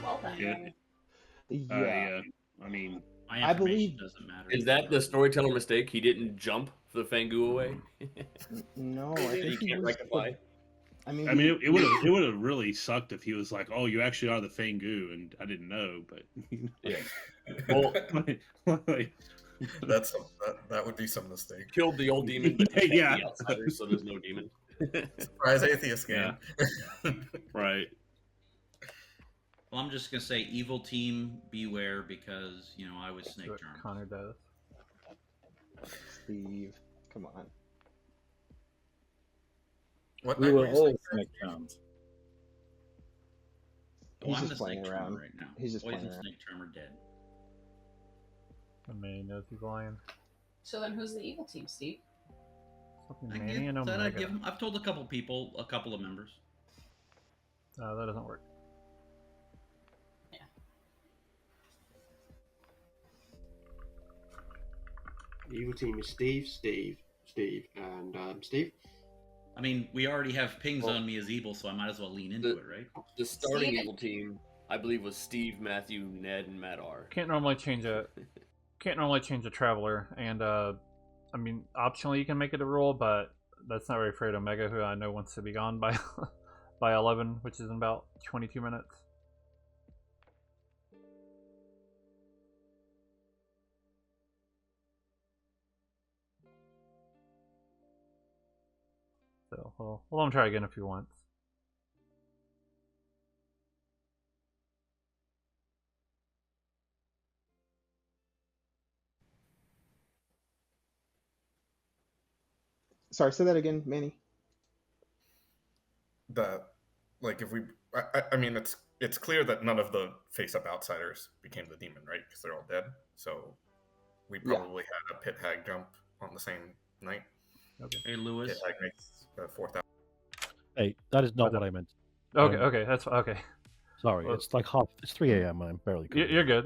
Well then. Yeah. I mean, My I believe- information doesn't matter. Is that the storyteller mistake? He didn't jump the Fangu away. No, I He think he can't was rectify. I mean, it would have really sucked if he was like, "Oh, you actually are the Fangu," and I didn't know. But Yeah. Well, that would be some mistake. killed the old demon, but he Yeah. the outsiders, so there's no demon. Surprise atheist game. Right. Well, I'm just gonna say, evil team, beware, because I was snake What charmed. Connor does. Steve, come on. What We night were were you all saying? snake charmed. He's I'm just the playing snake around. charmer right now. He's just Poison playing around. snake charmer dead. The Manny knows he's lying. So then who's the evil team, Steve? Fucking I Manny and said I'd give Omega. him. I've told a couple people, a couple of members. That doesn't work. the evil team is Steve, and Steve. I mean, we already have pings Well, on me as evil, so I might as well lean into it, right? The starting Steven. evil team, I believe, was Steve, Matthew, Ned, and Matt R. Can't normally change a traveler, and I mean, optionally you can make it a rule, but that's not very fair to Omega, who I know wants to be gone by by 11, which is in about 22 minutes. So we'll let him try again if he wants. Sorry, say that again, Manny. That, like, if we, I mean, it's clear that none of the face-up outsiders became the demon, right? Because they're all dead. So we probably had a pit hag jump on the same night. Okay. Hey, Lewis. Pit hag makes 4,000. Hey, that is not what I meant. Okay, okay, that's okay. Sorry, Well, it's like it's 3 a.m. and I'm barely. You're good.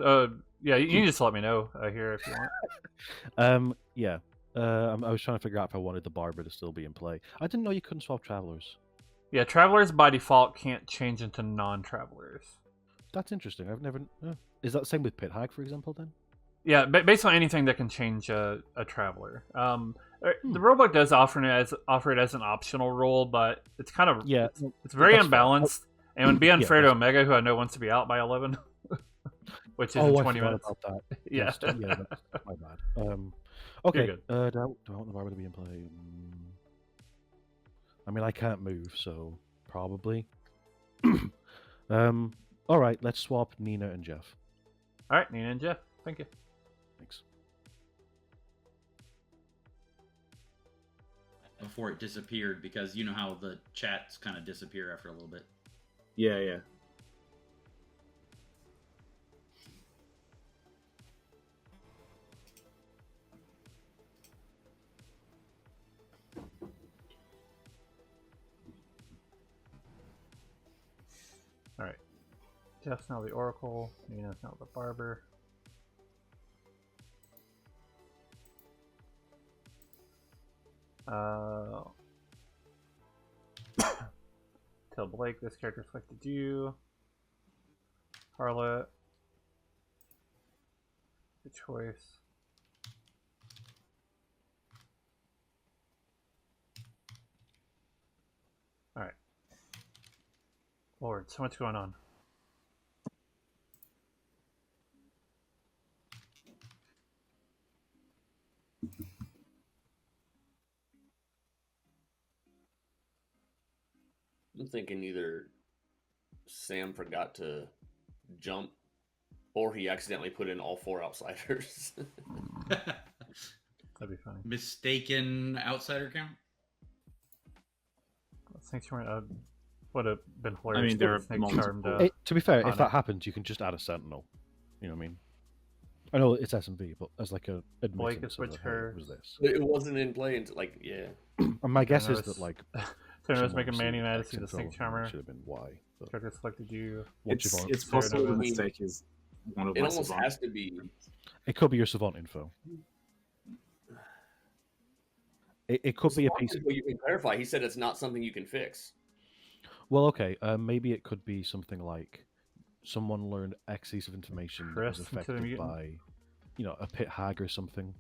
Yeah, you can just let me know here if you want. Yeah. I was trying to figure out if I wanted the barber to still be in play. I didn't know you couldn't swap travelers. Yeah, travelers by default can't change into non-travelers. That's interesting. I've never. Is that the same with Pit Hag, for example? Then. Yeah, basically anything that can change a traveler. The rulebook does offer it as an optional rule, but it's kind of it's very that's unbalanced, fine. and it would be unfair to that's- Omega, who I know wants to be out by 11, which is in Oh, I 20 forgot minutes. about that. Yeah, Yeah, that's my bad. Okay. good. Do I want the barber to be in play? I mean, I can't move, so probably. All right, let's swap Nina and Jeff. All right, Nina and Jeff. Thank you. Thanks. Before it disappeared, because you know how the chats kind of disappear after a little bit. Yeah, yeah. All right. Jeff's now the Oracle. Nina's now the Barber. Tell Blake this character selected you. Harlot. Good choice. Alright. Lord, so much going on. I'm thinking either Sam forgot to jump, or he accidentally put in all 4 outsiders. That'd be funny. Mistaken outsider count? Sanctuary would have been hilarious. I mean, there are Snake multiple- charmed, To be fair, on if that it. happens, you can just add a sentinel. You know what I mean? I know it's S&V, but as like a Blake admittance is of, hey, Witcher. it was this. But it wasn't in play until, like, yeah. And my guess is Thanos- that like Thanos someone making Manny received mad to X see the info, Snake and it Charmer. should have been Y. But Joker selected you. It's possible the mistake is one of It my almost savant. has to be. it could be your savant info. It could be a Savant piece. info you can clarify. He said it's not something you can fix. Well, okay, maybe it could be something like someone learned X piece of information that was Chris into the affected mutant. by, a pit hag or something.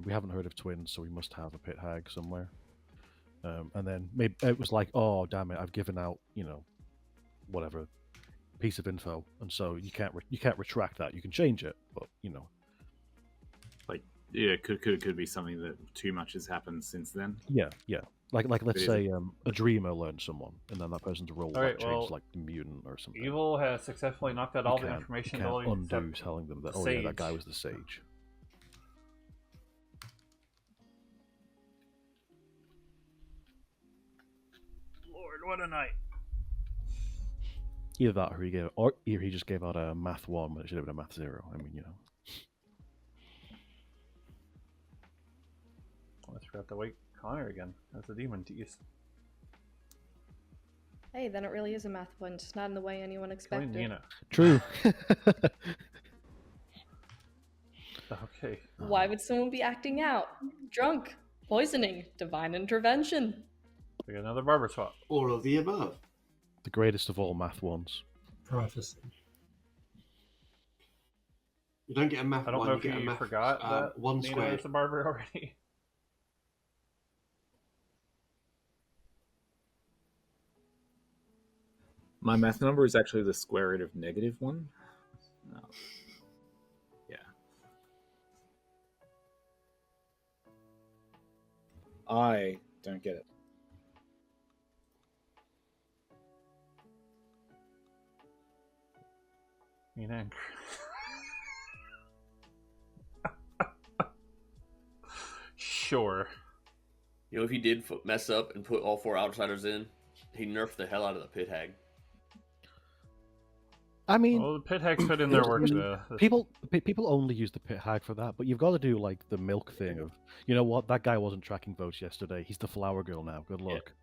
We haven't heard of twins, so we must have a pit hag somewhere. And then maybe it was like, oh damn it, I've given out, whatever piece of info, and so you can't retract that. You can change it, but Like, yeah, could be something that too much has happened since then. yeah. Like let's It is say a dreamer learned someone, and then that person's role Alright, changes well, like the mutant or something. Evil has successfully knocked out You all the can't- information you can't ability undo except telling them that the oh yeah, that guy sage. was the sage. Lord, what a night. Either that, or he just gave out a math 1 when it should have been a math 0. I mean, I forgot to wake Connor again. That's a demon tease. Hey, then it really is a math one, just not in the way anyone expected. Nina. True. Okay. Why would someone be acting out? Drunk, poisoning, divine intervention. We got another barber swap. All of the above. The greatest of all math 1s. Prophecy. You don't get a math I don't one, know you if get a you math forgot that one Nina squared. is a barber already. My math number is actually the square root of -1. No. Yeah. I don't get it. Nina and Sure. You know, if he did mess up and put all 4 outsiders in, he nerfed the hell out of the pit hag. I mean, Well, the pit hags put in their work. People only use the pit hag for that, but you've got to do like the milk thing of, you know what, that guy wasn't tracking votes yesterday. He's the flower girl now. Good luck.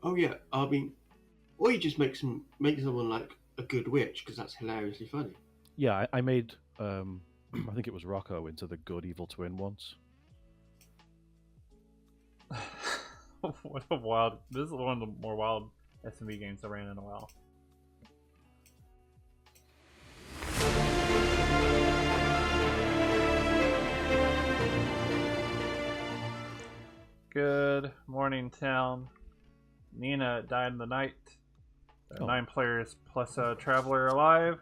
Oh yeah, I mean, or you just make someone like a good witch because that's hilariously funny. Yeah, I made I think it was Rocco into the good evil twin once. What a wild! This is one of the more wild SMB games I ran in a while. Good morning, town. Nina died in the night. There are 9 players plus a traveler alive.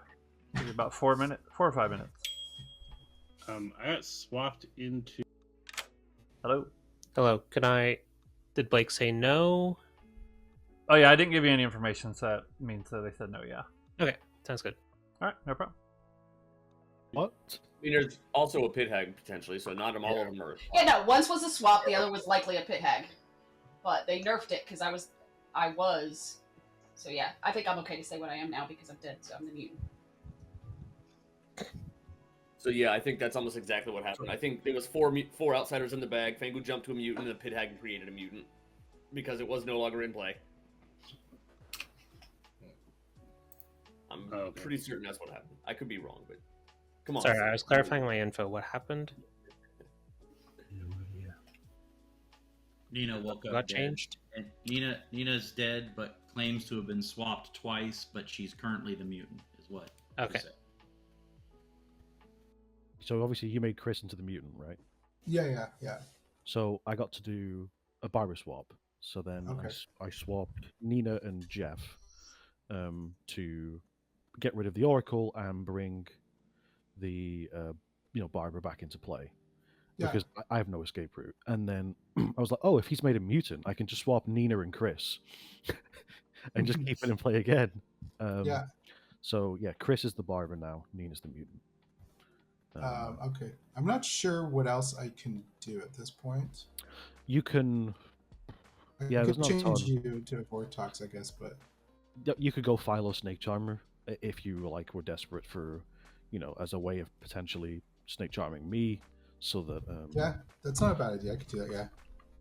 Maybe about 4 or 5 minutes. I got swapped into. Hello. Hello. Did Blake say no? Oh yeah, I didn't give you any information, so that means that they said no. Yeah. Okay, sounds good. All right, no problem. What? I mean, there's also a pit hag potentially, so not all of them are. Yeah, no. Once was a swap, the other was likely a pit hag, but they nerfed it because I was. So yeah, I think I'm okay to say what I am now because I'm dead, so I'm the mutant. So yeah, I think that's almost exactly what happened. I think there was 4 outsiders in the bag. Fangu jumped to a mutant, and the pit hag created a mutant because it was no longer in play. I'm pretty certain that's what happened. I could be wrong, but come on. Sorry, I was clarifying my info. What happened? Nina woke up Got dead. changed? And Nina's dead, but claims to have been swapped twice, but she's currently the mutant, is what she Okay. said. So obviously you made Chris into the mutant, right? Yeah. So I got to do a barber swap, So then Okay. I swapped Nina and Jeff to get rid of the Oracle and bring the Barber back into play. Yeah. Because I have no escape route. And then I was like, oh, if he's made a mutant, I can just swap Nina and Chris and just keep it in play again. Yeah. So yeah, Chris is the Barber now. Nina's the mutant. Okay. I'm not sure what else I can do at this point. You can. I Yeah, there's could not a ton. change you to a Vortox, I guess, but You could go Philo Snake Charmer if you were desperate for, as a way of potentially Snake Charming me, so that yeah, that's not a bad idea. I could do that. Yeah.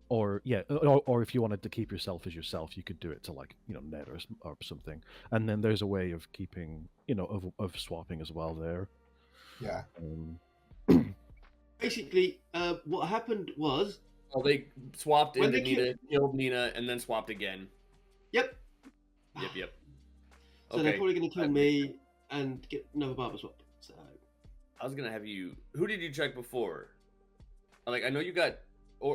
or if you wanted to keep yourself as yourself, you could do it to Ned or something. And then there's a way of keeping of swapping as well there. Yeah. Basically, what happened was they swapped When into they Nina, killed Nina, and then swapped again. Yep. Yep. So they're probably going to kill me and get another barber swap. So I was gonna have you. Who did you check before? Like, I know you got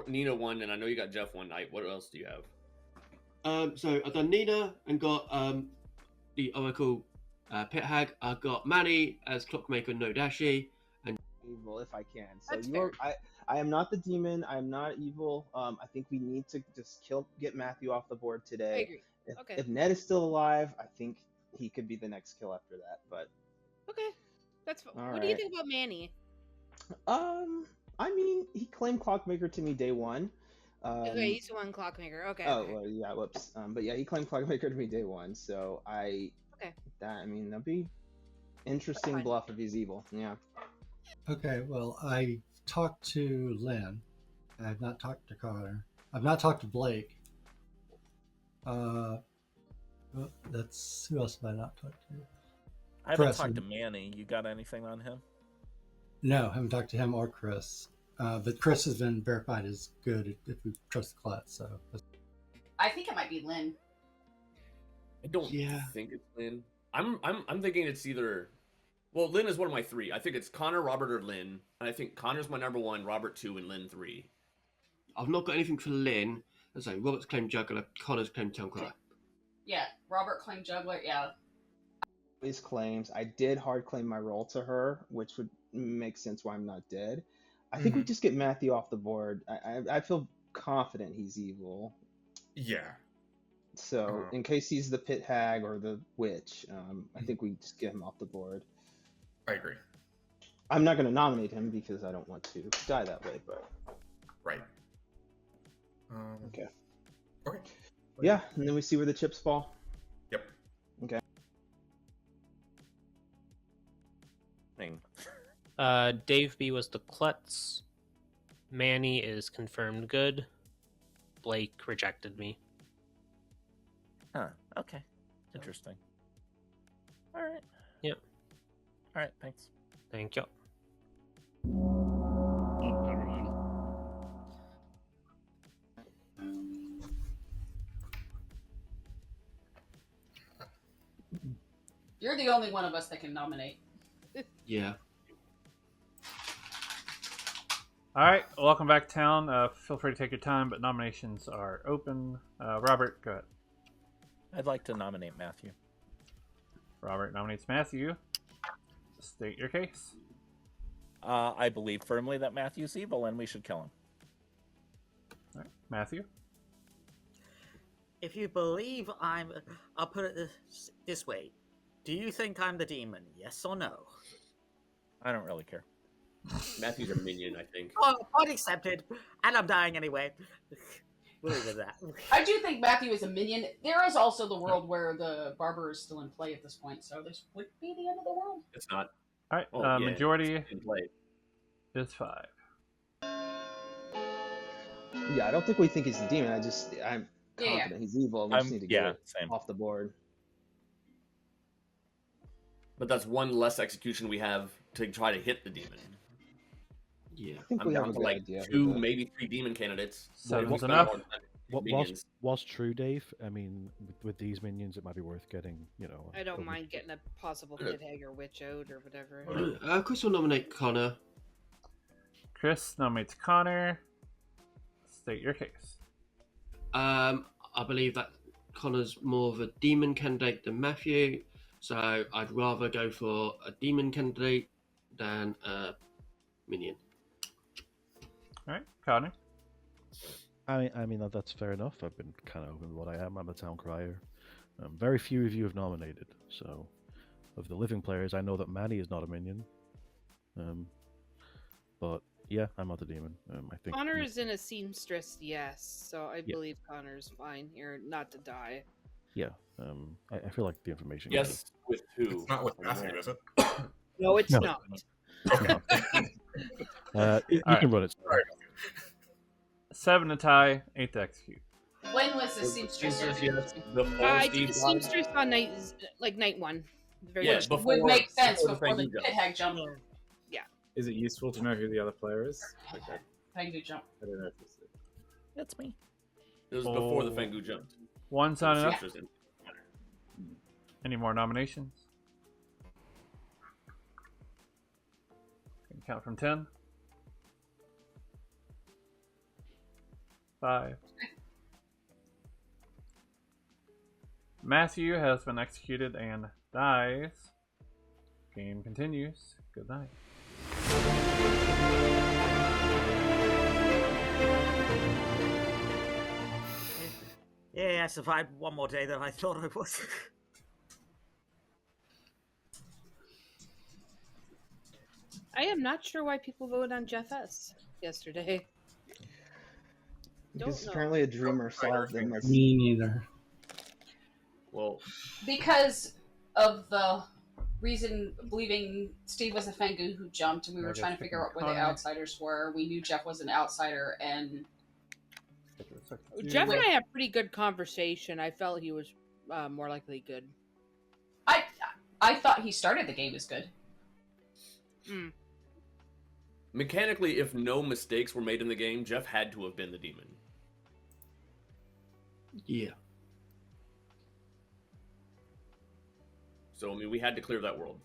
Nina one, and I know you got Jeff one night. What else do you have? So I've done Nina and got the Oracle Pit Hag. I've got Manny as Clockmaker No Dashi, and evil if I can. So I am not the demon. I am not evil. I think we need to just get Matthew off the board today. I agree. If Ned is still alive, I think he could be the next kill after that. But Okay, that's fine. All What do you right. think about Manny? I mean, he claimed Clockmaker to me day one. Okay, he's the one clockmaker. Okay. Oh, okay. well, yeah, whoops. But yeah, he claimed Clockmaker to me day one. So Okay. that'll be interesting bluff if he's evil. Yeah. Okay, well, I talked to Lynn. I have not talked to Connor. I've not talked to Blake. That's who else have I not talked to? I haven't Chris. talked to Manny. You got anything on him? No, I haven't talked to him or Chris. But Chris has been verified as good if we trust the Klutz. So I think it might be Lynn. I don't think it's Lynn. I'm thinking it's either. Well, Lynn is one of my three. I think it's Connor, Robert, or Lynn. And I think Connor's my number one, Robert 2, and Lynn 3. I've not got anything for Lynn. As I say, Robert's claimed Juggler, Connor's claimed Town Crier. Yeah, Robert claimed juggler. Yeah. His claims. I did hard claim my role to her, which would make sense why I'm not dead. I think we just get Matthew off the board. I feel confident he's evil. Yeah. So in case he's the pit hag or the witch, I think we just get him off the board. I agree. I'm not going to nominate him because I don't want to die that way, but Right. okay. Okay. Yeah, and then we see where the chips fall. Yep. Okay. Dave B was the klutz. Manny is confirmed good. Blake rejected me. Huh. Okay. Interesting. All right. Yep. All right. Thanks. Thank you. Oh, never mind. You're the only one of us that can nominate. Yeah. All right, welcome back to town. Feel free to take your time, but nominations are open. Robert, go ahead. I'd like to nominate Matthew. Robert nominates Matthew. State your case. I believe firmly that Matthew's evil and we should kill him. All right, Matthew. If you believe I'll put it this way. Do you think I'm the demon? Yes or no? I don't really care. Matthew's a minion, I think. Oh, point accepted. And I'm dying anyway. We'll leave it at that. I do think Matthew is a minion. There is also the world where the barber is still in play at this point, so this would be the end of the world. It's not. All right, Oh, yeah, majority it's in play. is 5. Yeah, I don't think we think he's the demon. I'm Yeah, yeah. confident he's evil. We just need to get it off the board. But that's one less execution we have to try to hit the demon. Yeah. I think I'm we have down a to good like idea for 2, that. maybe 3 demon candidates. Seven's We spend enough. more time with minions. Whilst true, Dave, I mean, with these minions, it might be worth getting, I don't mind getting a possible pit hag or witch out or whatever. Chris will nominate Connor. Chris nominates Connor. State your case. I believe that Connor's more of a demon candidate than Matthew, so I'd rather go for a demon candidate than a minion. All right, Connor. I mean that's fair enough. I've been kind of open with what I am. I'm a town crier. Very few of you have nominated. So, of the living players, I know that Manny is not a minion. But yeah, I'm not the demon. I think Connor is in a seamstress, yes. So I believe Connor's fine here, not to die. Yeah. I feel like the information. Yes, with who? It's not with Matthew, is it? No, it's No. not. You All can right. run it. 7 to tie, 8 to execute. When was the seamstress? I did the seamstress on night one. Very Yeah, much. before- Would make sense before the before the Fengu jump. pit hag jump. Yeah. Is it useful to know who the other player is? Okay. Fengu jump. I don't know if it's That's me. It was before the Fengu jumped. One's not enough. Seamstress didn't. Any more nominations? Can count from 10. 5. Matthew has been executed and dies. Game continues. Good night. Yeah, I survived one more day than I thought I would. I am not sure why people voted on Jeff S. yesterday. Because Don't know. apparently a dreamer solved them. Me neither. Well, Because of the reason believing Steve was a Fengu who jumped, and we were Okay, trying to figure out where the Connor. outsiders were. We knew Jeff was an outsider, and Jeff and I had a pretty good conversation. I felt he was more likely good. I thought he started the game as good. Mechanically, if no mistakes were made in the game, Jeff had to have been the demon. Yeah. So, I mean, we had to clear that world.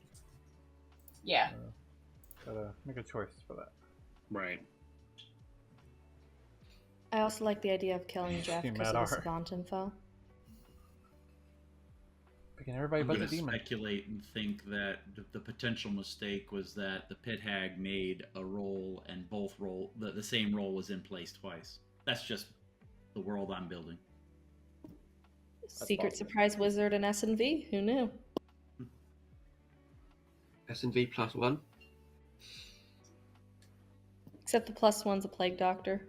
Yeah. Gotta make a choice for that. Right. I also like the idea of killing Jeff Team because of the Mad R. savant info. Picking everybody I'm but going the to demon. speculate and think that the potential mistake was that the pit hag made a roll and the same roll was in place twice. That's just the world I'm building. Secret surprise wizard and S&V. Who knew? S&V +1. Except the +1's a plague doctor.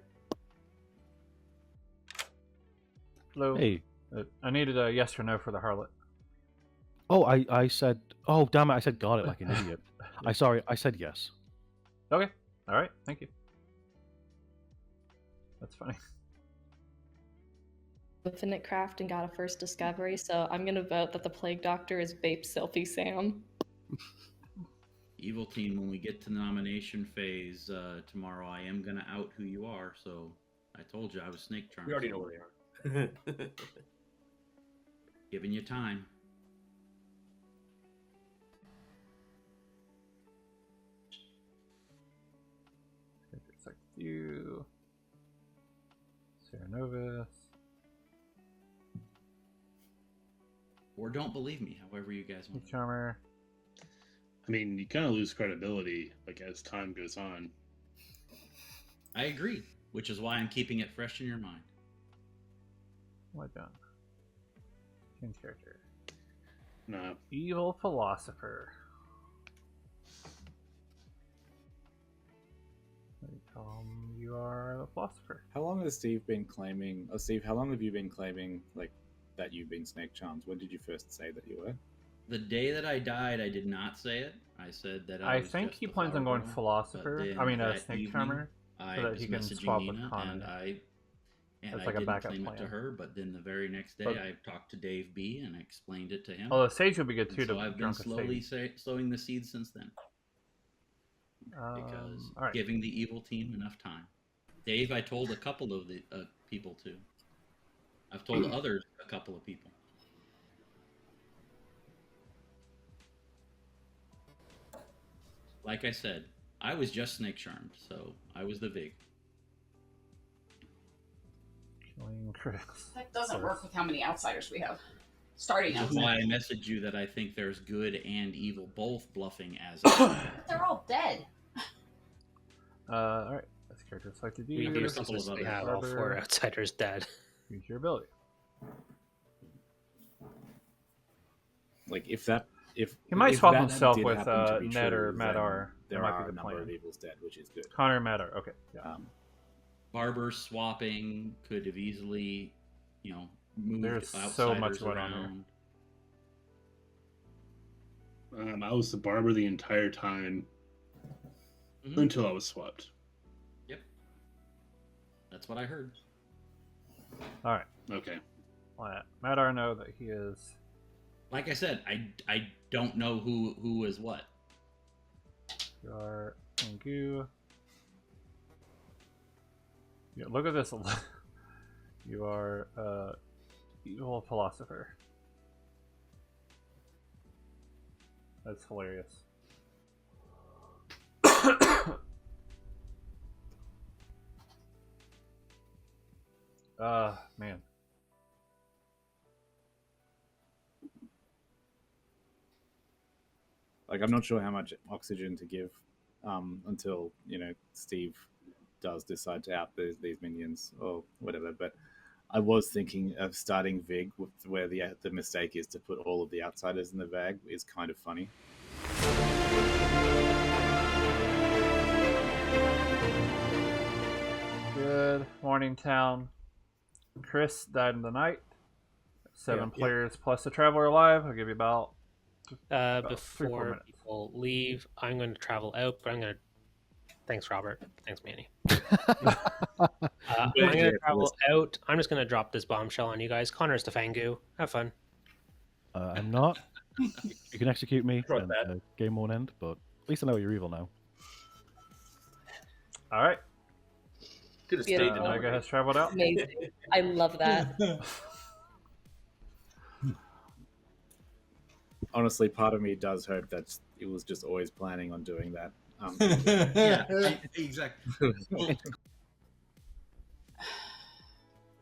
Hello. Hey. I needed a yes or no for the harlot. Oh, I said. Oh, damn it! I said got it like an idiot. I said yes. Okay. All right. Thank you. That's funny. Infinite craft and got a first discovery, so I'm gonna vote that the plague doctor is Bape Selfie Sam. Evil team, when we get to the nomination phase tomorrow, I am going to out who you are. So I told you I was Snake Charm. We already know where they are. Giving you time. It's like you. Sarah Novus. Or don't believe me, however you guys want. Charmer. I mean, you kind of lose credibility like as time goes on. I agree, which is why I'm keeping it fresh in your mind. Well done. Change character. No. Evil philosopher. You are a philosopher. How long has Steve been claiming? Oh, Steve, how long have you been claiming like that you've been Snake Charms? When did you first say that you were? The day that I died, I did not say it. I said that I I was think just he a plans on going flower girl, philosopher. but then I mean, that snake evening, charmer, I so that was he can messaging swap with Nina, Connor. and I That's like a didn't backup claim it to plan. her. But then the very next day, But- I talked to Dave B and I explained it to him. Although Sage would be good And too So to I've been drunk a slowly Sage. sowing the seeds since then. Because all right. giving the evil team enough time. Dave, I told a couple of the people to. I've told others a couple of people. Like I said, I was just Snake Charmed, so I was the Vig. Chris. That doesn't work with how many outsiders we have. Starting That's outsiders. why I messaged you that I think there's good and evil both bluffing as. They're all dead. All right. That's character selected. We You do suspiciously have all 4 outsiders dead. Use your ability. Like if that if He might if swap that himself did with happen to be Ned or true, Madar. then That there might be are a the number plan. of evils dead, which is good. Connor and Madar. Okay. Yeah. Barber swapping could have easily, moved There's outsiders so much going on around. I was the barber the entire time until I was swapped. Yep. That's what I heard. All right. Okay. Let Madar know that he is. Like I said, I don't know who is what. You are Tengu. Yeah, look at this. You are evil philosopher. That's hilarious. Man. Like I'm not sure how much oxygen to give until Steve does decide to out these minions or whatever. But I was thinking of starting Vig with where the mistake is to put all of the outsiders in the bag is kind of funny. Good morning, town. Chris died in the night. 7 Yeah. players plus the traveler alive. I'll give you about 3-4 Before minutes. people leave, I'm going to travel out, but I'm going to. Thanks, Robert. Thanks, Manny. I'm going to travel out. I'm just going to drop this bombshell on you guys. Connor's the Fangu. Have fun. I'm not. You can execute me and game won't end, but at least I know you're evil now. All right. Could have Beautiful. stayed in Omega has traveled out. Amazing. I love that. Honestly, part of me does hope that it was just always planning on doing that. Yeah, exactly.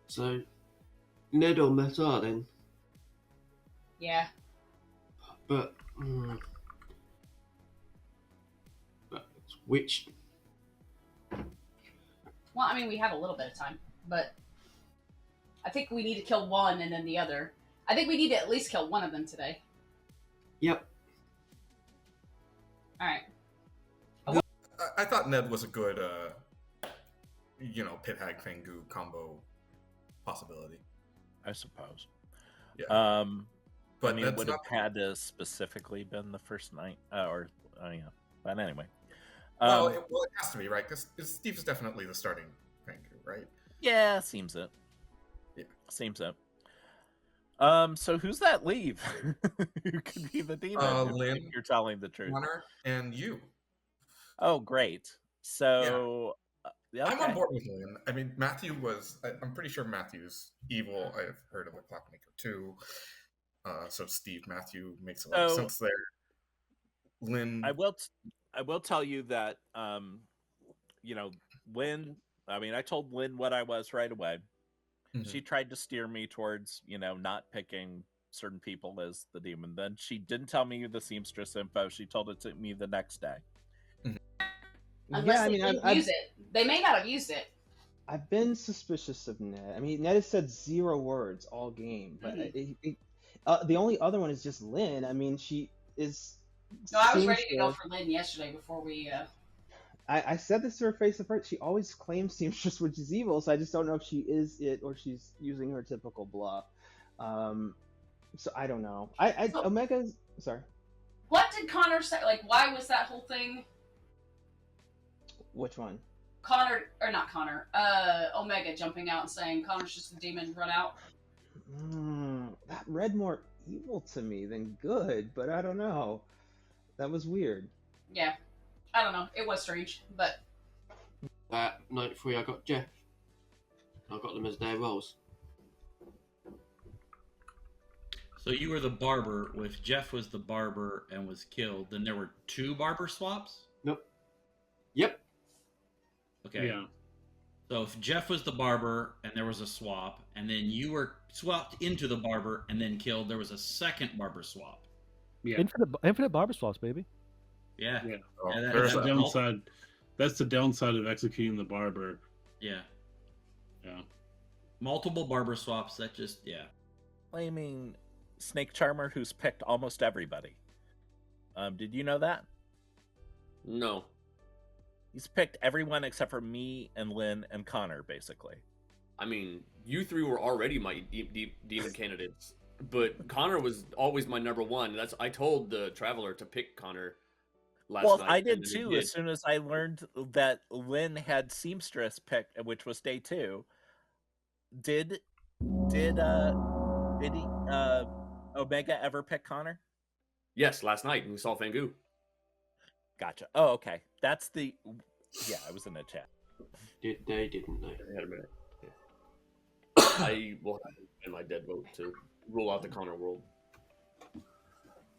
So, Ned or Matar then? Yeah. But which? Well, I mean, we have a little bit of time, but I think we need to kill one and then the other. I think we need to at least kill one of them today. Yep. All right. I thought Ned was a good, Pit Hag Fangu combo possibility. I suppose. Yeah. But But I mean, that's would have not- had to specifically been the first night, yeah. But anyway. Well, it has to be, right? Because Steve is definitely the starting Fangu, right? Yeah, seems it. Yeah. Seems it. So who's that leave? Who could be the demon? Lynn, if you're telling the truth. Connor, and you. Oh, great. So yeah, I'm on okay. board with Lynn. I mean, Matthew was. I'm pretty sure Matthew's evil. I've heard of a Clockmaker too. So Steve Matthew makes a lot of So- sense there. Lynn, I will tell you that Lynn. I mean, I told Lynn what I was right away. Mhm. She tried to steer me towards not picking certain people as the demon. Then she didn't tell me the seamstress info. She told it to me the next day. Unless they didn't use it. They may not have used it. I've been suspicious of Ned. I mean, Ned has said 0 words all game, but the only other one is just Lynn. I mean, she is. No, I was ready to go seamstress. for Lynn yesterday before we. I said this to her face to face. She always claims seamstress, which is evil. So I just don't know if she is it or she's using her typical bluff. So I don't know. Omega's sorry. What did Connor say? Like, why was that whole thing? Which one? Connor, or not Connor, Omega jumping out and saying Connor's just a demon, run out. That read more evil to me than good, but I don't know. That was weird. Yeah. I don't know. It was strange, but That night 3, I got Jeff. I got them as their roles. So you were the barber, with Jeff was the barber and was killed. Then there were 2 barber swaps? Nope. Yep. Okay. Yeah. So if Jeff was the barber and there was a swap, and then you were swapped into the barber and then killed, there was a second barber swap. Yeah. Infinite barber swaps, baby. Yeah. Yeah. Yeah, That's the that- downside. That's the downside of executing the barber. Yeah. Yeah. Multiple barber swaps. That just Claiming Snake Charmer who's picked almost everybody. Did you know that? No. He's picked everyone except for me and Lynn and Connor, basically. I mean, you three were already my demon candidates, but Connor was always my number one. I told the Traveler to pick Connor last night. I and did then he too. As soon as I learned that Lynn had Seamstress picked, which was day 2. Did Omega ever pick Connor? Yes, last night we saw Fangu. Gotcha. Oh, okay. That's the. Yeah, I was in the chat. Didn't they? Had a minute. I will have in my dead vote to rule out the Connor world.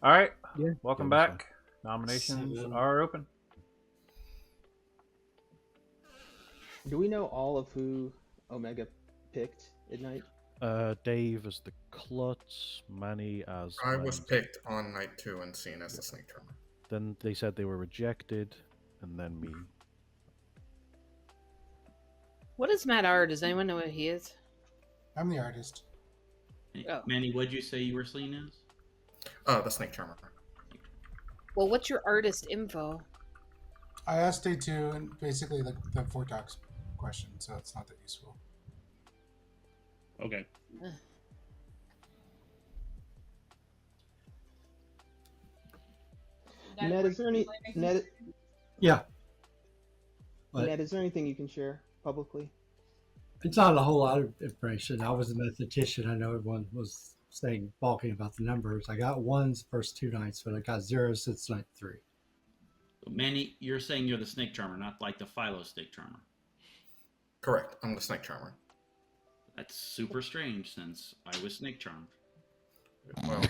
All right. Yeah. Welcome Yeah, back. Nominations 7. are open. Do we know all of who Omega picked at night? Dave as the Klutz, Manny as. I was picked on night 2 and seen as the Snake Charmer. Then they said they were rejected, and then me. What is Matt R? Does anyone know what he is? I'm the artist. Oh. Manny, what'd you say you were seen as? The Snake Charmer. Well, what's your artist info? I asked day 2 and basically the Vortox question, so it's not that useful. Okay. Ned, is there any Ned? Yeah. But Ned, is there anything you can share publicly? it's not a whole lot of information. I was a mathematician. I know everyone was saying, balking about the numbers. I got 1s first 2 nights, but I got 0s since night 3. Manny, you're saying you're the Snake Charmer, not like the Philo Snake Charmer. Correct. I'm the Snake Charmer. That's super strange since I was Snake Charmed. Well,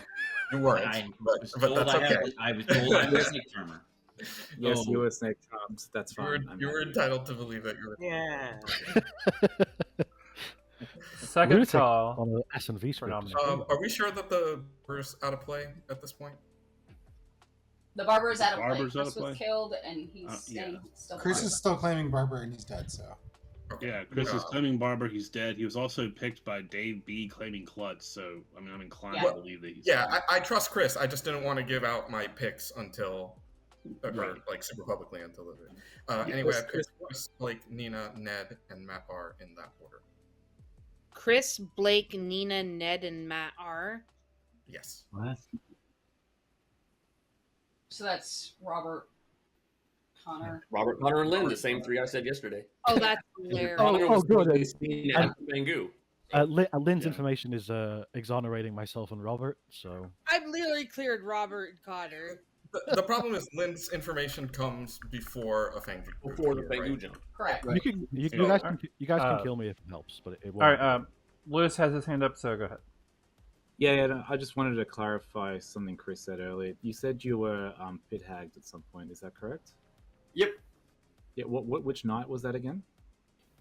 you weren't, I but was that's told okay. I was told I was Snake Charmer. Yes, So- you were Snake Charms. That's fine. You were entitled to believe that you were. Yeah. Second Lunatic call. on the S&V script. is Are we sure that the barber's out of play at this point? The barber is out of play. Barber's out Chris of was play? killed, and he's yeah. staying still. Chris alive. is still claiming Barber and he's dead, so. Yeah, Chris is claiming Barber. He's dead. He was also picked by Dave B. claiming Klutz. So I mean, I'm inclined Yeah. to believe that he's. Yeah, I trust Chris. I just didn't want to give out my picks until, or like super publicly until the. Anyway, I picked Chris, Blake, Nina, Ned, and Matt R in that order. Chris, Blake, Nina, Ned, and Matt R. Yes. What? So that's Robert, Connor. Robert, Connor, and Lynn, the same 3 I said yesterday. Oh, that's hilarious. Connor was good. supposed to be seen as Fangu. Lynn's information is exonerating myself and Robert, so. I've literally cleared Robert and Connor. The problem is Lynn's information comes before a Fangu. Before the Fangu jump. Correct. You So- guys can kill me if it helps, but it All won't. right. Lewis has his hand up, so go ahead. Yeah, no, I just wanted to clarify something Chris said earlier. You said you were pit hagged at some point. Is that correct? Yep. Yeah. Which night was that again?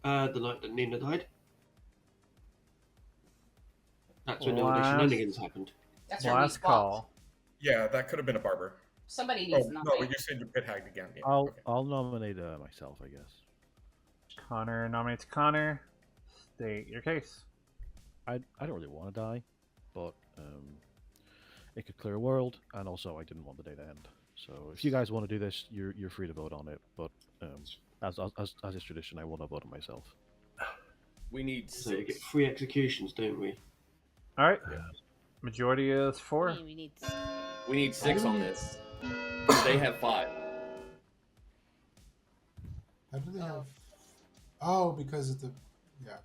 The night that Nina died. That's when all the Last- shenanigans happened. That's where Last we call. Yeah, that could have been a barber. Somebody Oh, needs no, nothing. you said you pit hagged again. Yeah, I'll okay. I'll nominate myself, I guess. Connor nominates Connor. State your case. I don't really want to die, but it could clear a world, and also I didn't want the day to end. So if you guys want to do this, you're free to vote on it. But as is tradition, I want to vote on myself. We need So we 6. get 3 executions, don't we? All right. Majority is 4. We need. We need 6 on this. They have 5. How do they have? Oh, because of the. Yeah. Okay.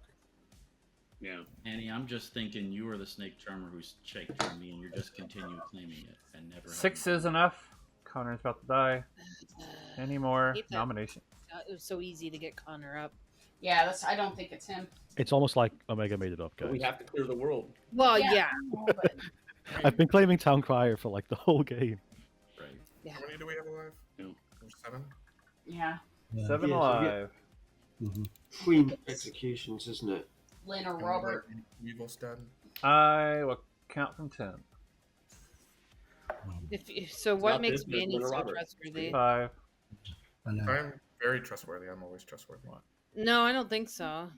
Yeah. Annie, I'm just thinking you are the Snake Charmer who's checked on me, and you're just continue claiming it and never. 6 is enough. Connor's about to die. Any more Hate that. nominations? It was so easy to get Connor up. Yeah, that's. I don't think it's him. It's almost like Omega made it up, guys. We have to clear the world. Well, yeah. But I've been claiming Town Crier for like the whole game. Right. Yeah. How many do we have alive? Yeah. 7. yeah. 7 Yeah, so alive. Mm-hmm. 3 executions, isn't it? Lynn or Robert. Evil's dead. I will count from 10. So what Not makes this, but Manny Winter so Robert. trustworthy? 5. I'm very trustworthy. I'm always trustworthy. No, I don't think so.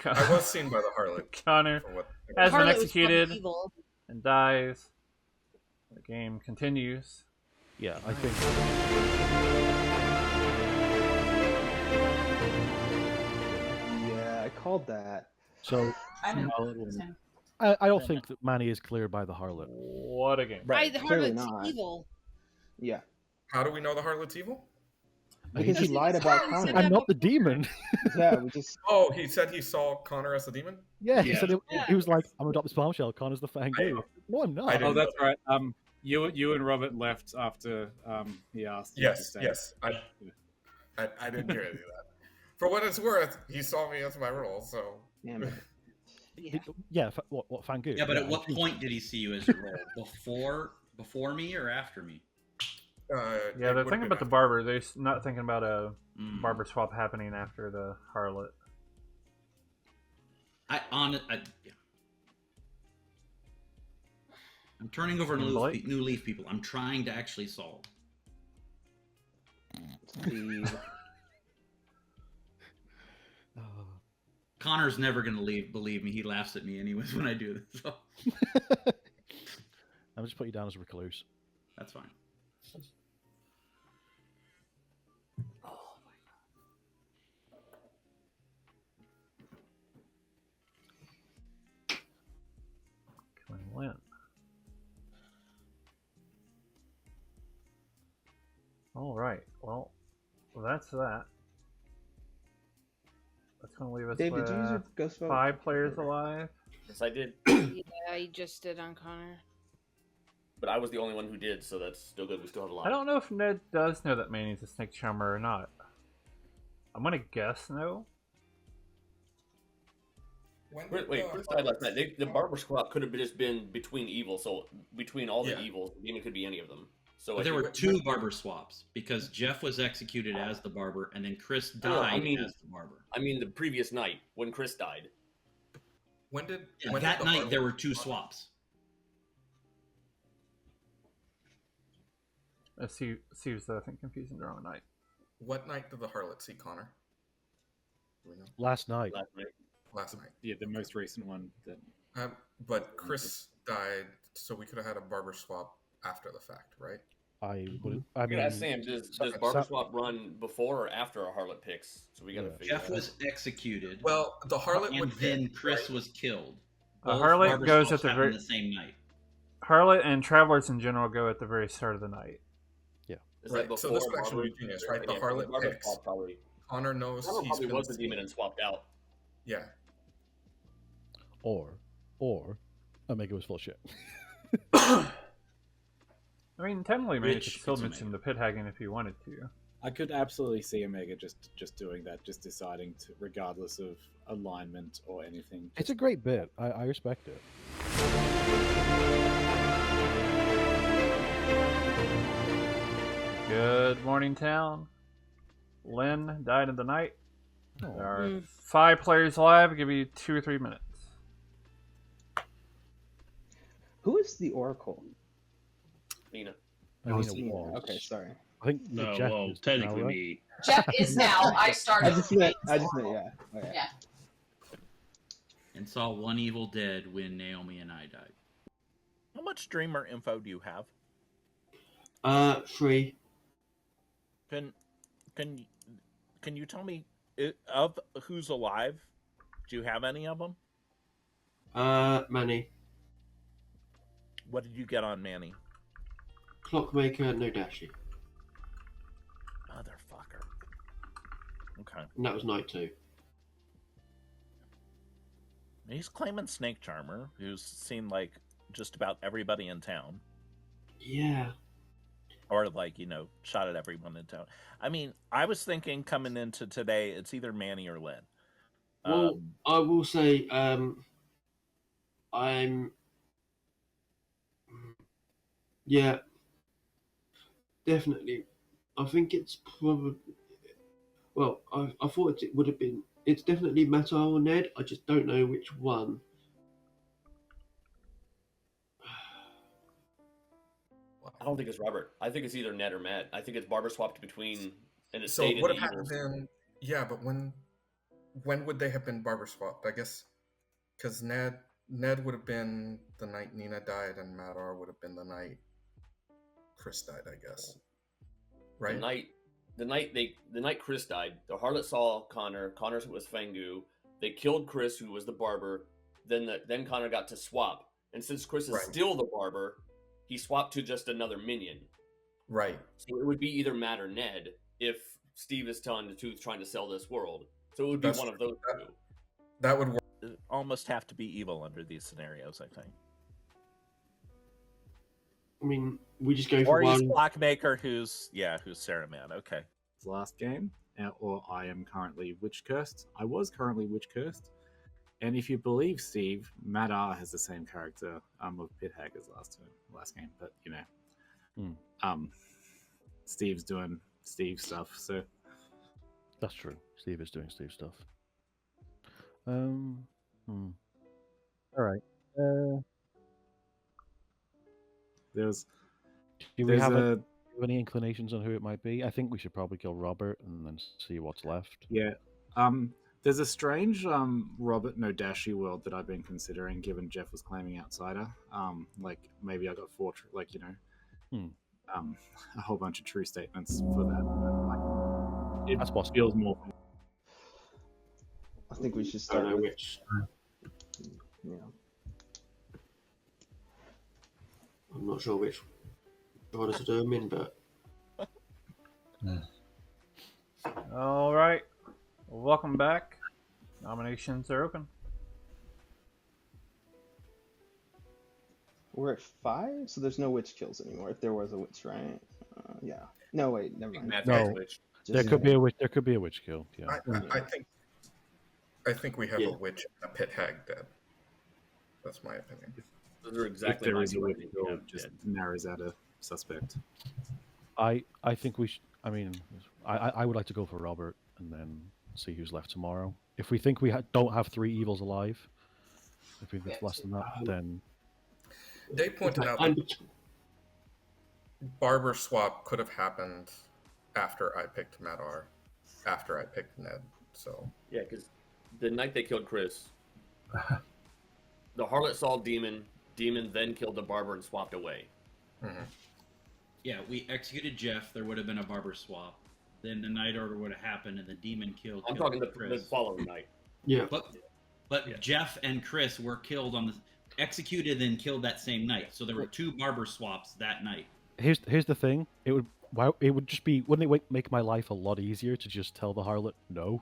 I was seen by the harlot. Connor for what- has been Harlot was probably executed evil. and dies. The game continues. Yeah, I think. Yeah, I called that. So, I don't think that Manny is cleared by the harlot. What a game. Right, The clearly harlot's not. evil. Yeah. How do we know the harlot's evil? Because he lied about Connor. I'm not the demon. Yeah, we just. Oh, he said he saw Connor as the demon? Yeah, he said he was like, "I'm adopt this bombshell. Connor's the Fangoo." No, I'm not. Oh, that's right. You and Robert left after he asked. you to Yes, stay. yes. I didn't hear any of that. For what it's worth, he saw me as my role, so. Yeah, what Fangoo? Yeah, but at what point did he see you as your role? Before me or after me? Yeah, they're thinking about the barber. They're not thinking about a barber swap happening after the harlot. Yeah. I'm turning over new leaf, people. I'm trying to actually solve. Connor's never gonna believe me. He laughs at me anyways when I do this. So. I'm just put you down as a recluse. That's fine. Lynn. All right. Well, that's that. That's going to leave us Dave, with did you use your ghost vote? 5 players alive. Yes, I did. Yeah, he just did on Connor. But I was the only one who did, so that's still good. We still have a lot. I don't know if Ned does know that Manny's a snake charmer or not. I'm going to guess no. Wait, Chris died last night. The barber swap could have just been between evil, so between all the evils, the demon could be any of them. So But there were 2 barber swaps because Jeff was executed as the barber and then Chris died as the barber. I mean, the previous night when Chris died. When did that night there were 2 swaps? Steve's, I think, confusing the wrong night. What night did the harlot see Connor? Do we know? Last night. Last night. Yeah, the most recent one. But Chris died, so we could have had a barber swap after the fact, right? I I'm mean, gonna ask Sam, does barber swap run before or after a harlot picks? So we gotta figure Jeff that out. was executed. Well, the harlot and would then pick, Chris was killed. A Both harlot barber goes swaps at the happened very the same night. Harlot and travelers in general go at the very start of the night. Yeah. Is Right, that so this before would actually be barber? genius, right? The Yeah, harlot barber picks. swap probably. Connor knows Connor he's probably been was the seen. demon and swapped out. Yeah. or Omega was full of shit. I mean, technically, Manny could Rich, still it's mention the pit hagging if he wanted to. I could absolutely see Omega just doing that, just deciding to, regardless of alignment or anything. It's a great bit. I respect it. Good morning, town. Lynn died in the night. Oh. There are 5 players alive. I'll give you 2 or 3 minutes. Who is the Oracle? Nina. Nina. Okay, sorry. I think No, Jeff well, is technically now, right? me. Jeff is now. I started. I just meant, yeah. Okay. Yeah. And saw one evil dead when Naomi and I died. How much dreamer info do you have? 3. Can you tell me of who's alive? Do you have any of them? Manny. What did you get on Manny? Clockmaker, no Dashi. Motherfucker. Okay. And that was night 2. He's claiming Snake Charmer, who's seen like just about everybody in town. Yeah. Or like, shot at everyone in town. I mean, I was thinking coming into today, it's either Manny or Lynn. Well, I will say, yeah, definitely. I think it's probably. Well, I thought it would have been It's definitely Matt R or Ned. I just don't know which one. I don't think it's Robert. I think it's either Ned or Matt. I think it's Barber swapped between, and it So stayed it in would the have Eagles. been, yeah, but when would they have been barber swapped? I guess because Ned would have been the night Nina died, and Matt R would have been the night Chris died. I guess, right? The night Chris died, the harlot saw Connor. Connor was Fangu. They killed Chris, who was the barber. Then Connor got to swap, and since Chris is Right. still the barber, he swapped to just another minion. Right. So it would be either Matt or Ned if Steve is telling the truth, trying to sell this world. So it would be That's one of those two. That would work. Almost have to be evil under these scenarios, I think. I mean, we just go Or for he's one. Clockmaker, who's Sarah Man. Okay. Last game, or I am currently witch cursed. I was currently witch cursed, and if you believe Steve, Matt R has the same character of Pithag as last game, but you know, Steve's doing Steve stuff, so That's true. Steve is doing Steve stuff. All right. there's Do we There's have a- any inclinations on who it might be? I think we should probably kill Robert and then see what's left. yeah. There's a strange Robert Nodashi world that I've been considering, given Jeff was claiming outsider. Like maybe I got a whole bunch of true statements for that. Like, That's possible. Feels more. I think we should I start don't know with which. yeah. I'm not sure which order to do them in, but All right. Welcome back. Nominations are open. We're at 5, so there's no witch kills anymore. If there was a witch, right? Yeah. No, wait, never mind. No, there could be a witch. There could be a witch kill. Yeah. I think we have Yeah. a witch and a pit hag dead. That's my opinion. Those are exactly If there my is a two witch opinions. kill, Yeah, just yeah. narrows out a suspect. I think we should. I mean, I would like to go for Robert and then see who's left tomorrow. If we think we don't have 3 evils alive, if we think it's less than that, then They pointed out that barber swap could have happened after I picked Matt R, after I picked Ned. So Yeah, because the night they killed Chris, the harlot saw Demon. Demon then killed the barber and swapped away. Yeah, we executed Jeff. There would have been a barber swap. Then the night order would have happened, and the demon killed. I'm killed talking the Chris. following night. Yeah. But Jeff and Chris were killed on the executed and killed that same night. So there were 2 barber swaps that night. here's the thing. It would just be, wouldn't it make my life a lot easier to just tell the harlot no,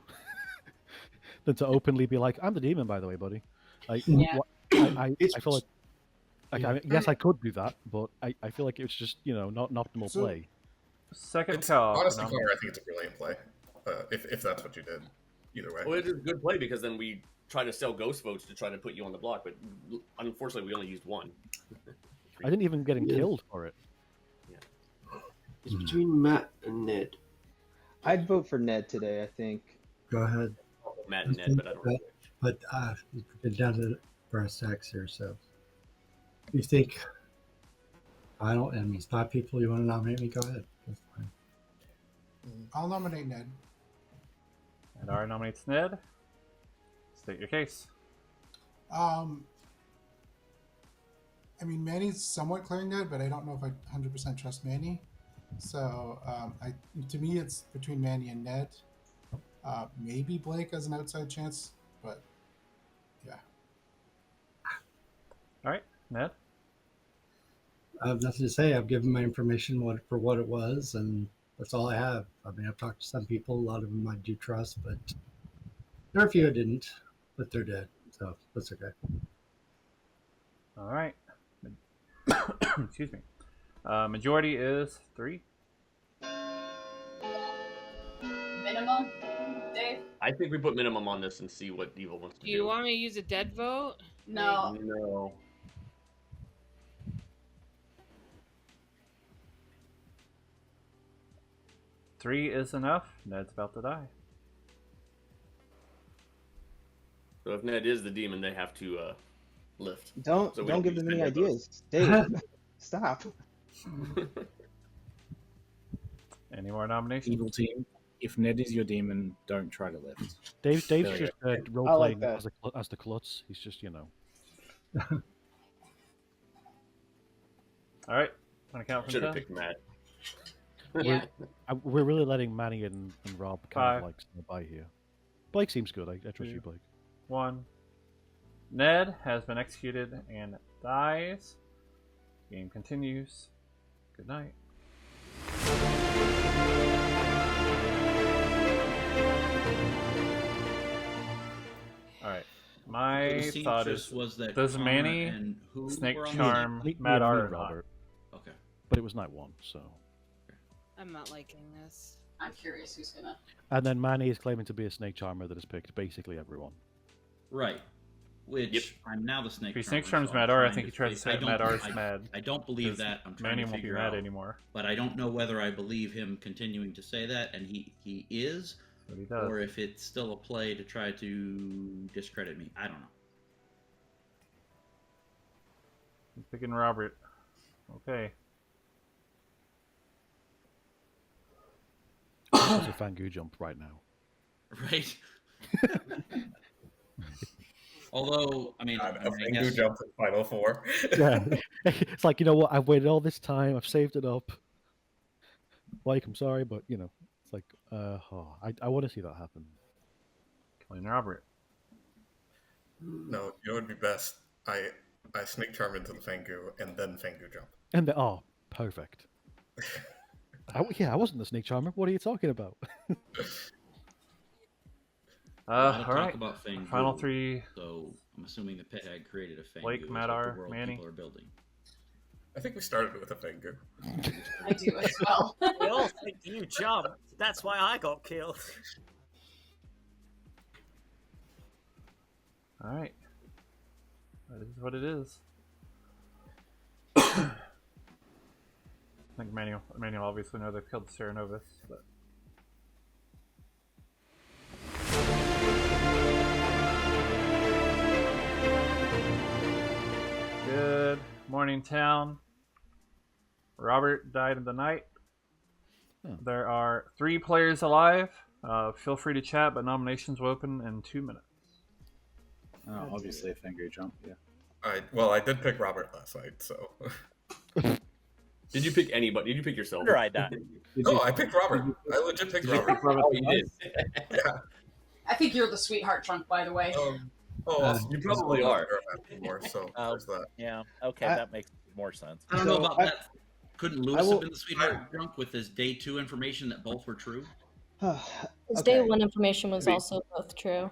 than to openly be like, I'm the demon, by the way, buddy. Like, Yeah. I feel like I mean, yes, I could do that, but I feel like it was just not an optimal So- play. Second it's call. honestly, Connor, I think it's a brilliant play. If that's what you did, either way. Well, it is a good play because then we try to sell ghost votes to try to put you on the block, but unfortunately, we only used 1. I didn't even get him Yeah. killed for it. it's between Matt and Ned. I'd vote for Ned today, I think. Go ahead. Matt and Ned, but I don't know. But we get down to brass tacks here. So, you think I mean, it's 5 people. You want to nominate me? Go ahead. That's fine. I'll nominate Ned. And R nominates Ned. State your case. I mean, Manny's somewhat clearing Ned, but I don't know if I 100% trust Manny. So, to me, it's between Manny and Ned. Maybe Blake has an outside chance, but yeah. All right, Ned. I have nothing to say. I've given my information for what it was, and that's all I have. I mean, I've talked to some people. A lot of them I do trust, but there are a few I didn't. But they're dead, so that's okay. All right. Excuse me. Majority is 3. Minimum, Dave? I think we put minimum on this and see what Evil wants to Do you want me to use a dead vote? No. No. Three is enough. Ned's about to die. So if Ned is the demon, they have to lift. Don't So we don't give use them any Ned votes. ideas, Dave. Stop. Any more nominations? Evil team. If Ned is your demon, don't try to lift. Dave's There we just go. role I like playing that. as the klutz. He's just All right. Want to count from Should have 10? picked Matt. Yeah. we're really letting Manny and Rob kind 5, of like stand by here. Blake seems good. I trust 2, you, Blake. 1. Ned has been executed and dies. Game continues. Good night. All right. My So the thought seamstress is, was that does Connor Manny, and who Snake were on the Charm, Me- Matt me and R, or not? Robert. Okay. But it was night one, so. I'm not liking this. I'm curious who's gonna. And then Manny is claiming to be a snake charmer that has picked basically everyone. Right. Which I'm now the snake. If he charmer, snake charms so I'm Matt R, I trying think he tried to I say don't- Matt R's I- mad. I don't believe 'cause that. I'm trying Manny to won't be figure mad out anymore. But I don't know whether I believe him continuing to say that, and he is, But he does. or if it's still a play to try to discredit me. I don't know. I'm picking Robert. Okay. It's a Fangu jump right now. Right. Although, I mean, I I think guess you jumped in Final Four. Yeah. It's like, you know what? I've waited all this time. I've saved it up. Blake, I'm sorry, but, you know, it's like, I want to see that happen. Killing Robert. No, you know what would be best? I snake charm into the Fangu and then Fangu jump. And perfect. I wasn't the snake charmer. What are you talking about? a lot of All talk right. about Fangu, Final 3. So I'm assuming the pit had created a Fangu. Blake, is Matt what R, the world Manny. people are building. I think we started with a Fangu. I do as well. We all think you jumped. That's why I got killed. All right. That is what it is. I think Manuel obviously know they've killed Serenovus, but good morning, town. Robert died in the night. There are 3 players alive. Feel free to chat, but nominations will open in 2 minutes. Obviously a finger jump, yeah. I did pick Robert last night, so. Did you pick anybody? Did you pick yourself? Sure, I died. No, I picked Robert. I legit picked Robert. Oh, you did. Yeah. I think you're the sweetheart trunk, by the way. You probably are. More, so Oh, there's that. yeah. Okay, I- that makes more sense. I don't know about that. Couldn't Lewis will- have been the sweetheart drunk with his day 2 information that both were true? His day one information was also both true.